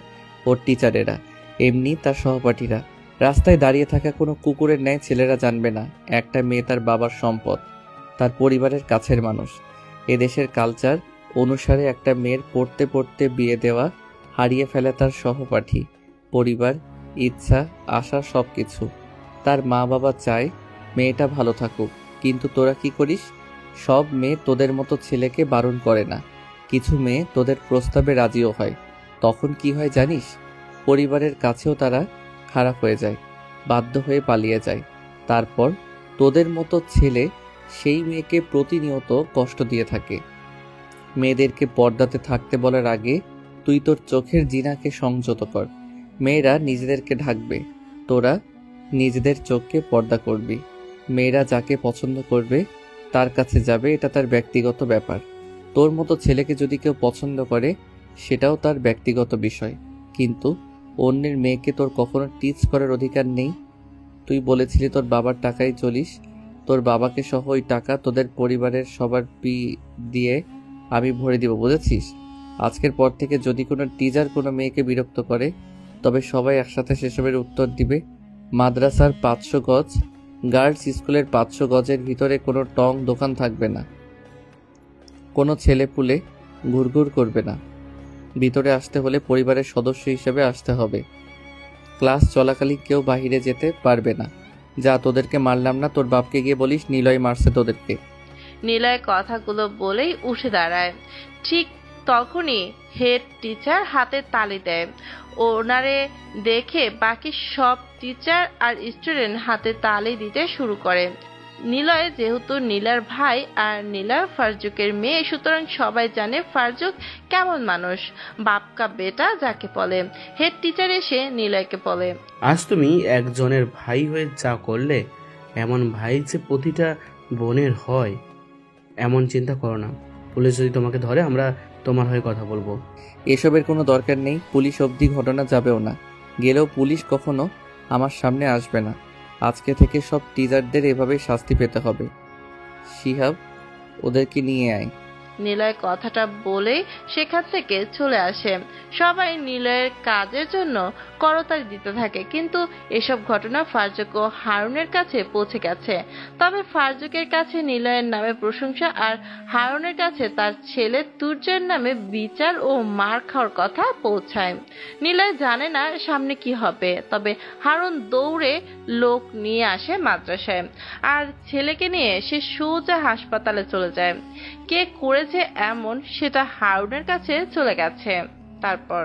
ওর টিচারেরা, এমনি তার সহপাঠীরা। রাস্তায় দাঁড়িয়ে থাকা কোনো কুকুরের ন্যায় ছেলেরা জানবে না একটা মেয়ে তার বাবার সম্পদ, তার পরিবারের কাছের মানুষ। এদেশের কালচার অনুসারে একটা মেয়ের পড়তে পড়তে বিয়ে দেওয়া, হারিয়ে ফেলে তার সহপাঠী, পরিবার, ইচ্ছা, আশা, সব কিছু। তার মা বাবা চায় মেয়েটা ভালো থাকুক, কিন্তু তোরা কি করিস? সব মেয়ে তোদের মতো ছেলেকে বারণ করে না, কিছু মেয়ে তোদের প্রস্তাবে রাজিও হয়। তখন কি হয় জানিস? পরিবারের কাছেও তারা খারাপ হয়ে যায়, বাধ্য হয়ে পালিয়ে যায়। তারপর তোদের মতো ছেলে সেই মেয়েকে প্রতিনিয়ত কষ্ট দিয়ে থাকে। মেয়েদেরকে পর্দাতে থাকতে বলার আগে তুই তোর চোখের জিনাকে সংযত কর। মেয়েরা নিজেদেরকে ঢাকবে, তোরা নিজেদের চোখকে পর্দা করবি। মেয়েরা যাকে পছন্দ করবে তার কাছে যাবে, এটা তার ব্যক্তিগত ব্যাপার। তোর মতো ছেলেকে যদি কেউ পছন্দ করে সেটাও তার ব্যক্তিগত বিষয়, কিন্তু অন্যের মেয়েকে তোর কখনো টিচ করার অধিকার নেই। তুই বলেছিলি তোর বাবার টাকায় চলিস, তোর বাবাকে সহ ওই টাকা তোদের পরিবারের সবার দিয়ে আমি ভরে দিব, বুঝেছিস? আজকের পর থেকে যদি কোনো টিচার কোনো মেয়েকে বিরক্ত করে তবে সবাই একসাথে সেসবের উত্তর দিবে। মাদ্রাসার 500 গজ, গার্লস স্কুলের 500 গজের ভিতরে কোনো টং দোকান থাকবে না, কোনো ছেলে পুলে ঘুরঘুর করবে না। ভিতরে আসতে হলে পরিবারের সদস্য হিসেবে আসতে হবে। ক্লাস চলাকালীন কেউ বাহিরে যেতে পারবে না। যা, তোদেরকে মারলাম না, তোর বাপকে গিয়ে বলিস নিলয় মারছে তোদেরকে। নিলয় কথাগুলো বলেই উঠে দাঁড়ায়। ঠিক তখনই হেড টিচার হাতে তালি দেয়। ওনারে দেখে বাকি সব টিচার আর স্টুডেন্ট হাতে তালি দিতে শুরু করে। নিলয় যেহেতু নীলার ভাই আর নীলা ফারজুকের মেয়ে, সুতরাং সবাই জানে ফারজুক কেমন মানুষ, বাপকা বেটা যাকে বলে। হেড টিচার এসে নিলয়কে বলে, আজ তুমি একজনের ভাই হয়ে যা করলে, এমন ভাই যে প্রতিটা বোনের হয় এমন চিন্তা করো না। পুলিশ যদি তোমাকে ধরে আমরা তোমার হয়ে কথা বলবো। এসবের কোনো দরকার নেই, পুলিশ অবধি ঘটনা যাবেও না, গেলেও পুলিশ কখনো আমার সামনে আসবে না। আজকে থেকে সব টিচারদের এভাবেই শাস্তি পেতে হবে। শিহাব, ওদেরকে নিয়ে আয়। নিলয় কথাটা বলেই সেখান থেকে চলে আসে। সবাই নিলয়ের কাজের জন্য করতালি দিতে থাকে, কিন্তু এসব ঘটনা ফারজুক ও হারুনের কাছে পৌঁছে গেছে। তবে ফারজুকের কাছে নিলয়ের নামে প্রশংসা আর হারুনের কাছে তার ছেলে তুর্যের নামে বিচার ও মার খাওয়ার কথা পৌঁছায়। নিলয় জানে না সামনে কি হবে, তবে হারুন দৌড়ে লোক নিয়ে আসে মাদ্রাসায়, আর ছেলেকে নিয়ে সে সোজা হাসপাতালে চলে যায়। কে করেছে এমন সেটা হারুনের কাছে চলে গেছে। তারপর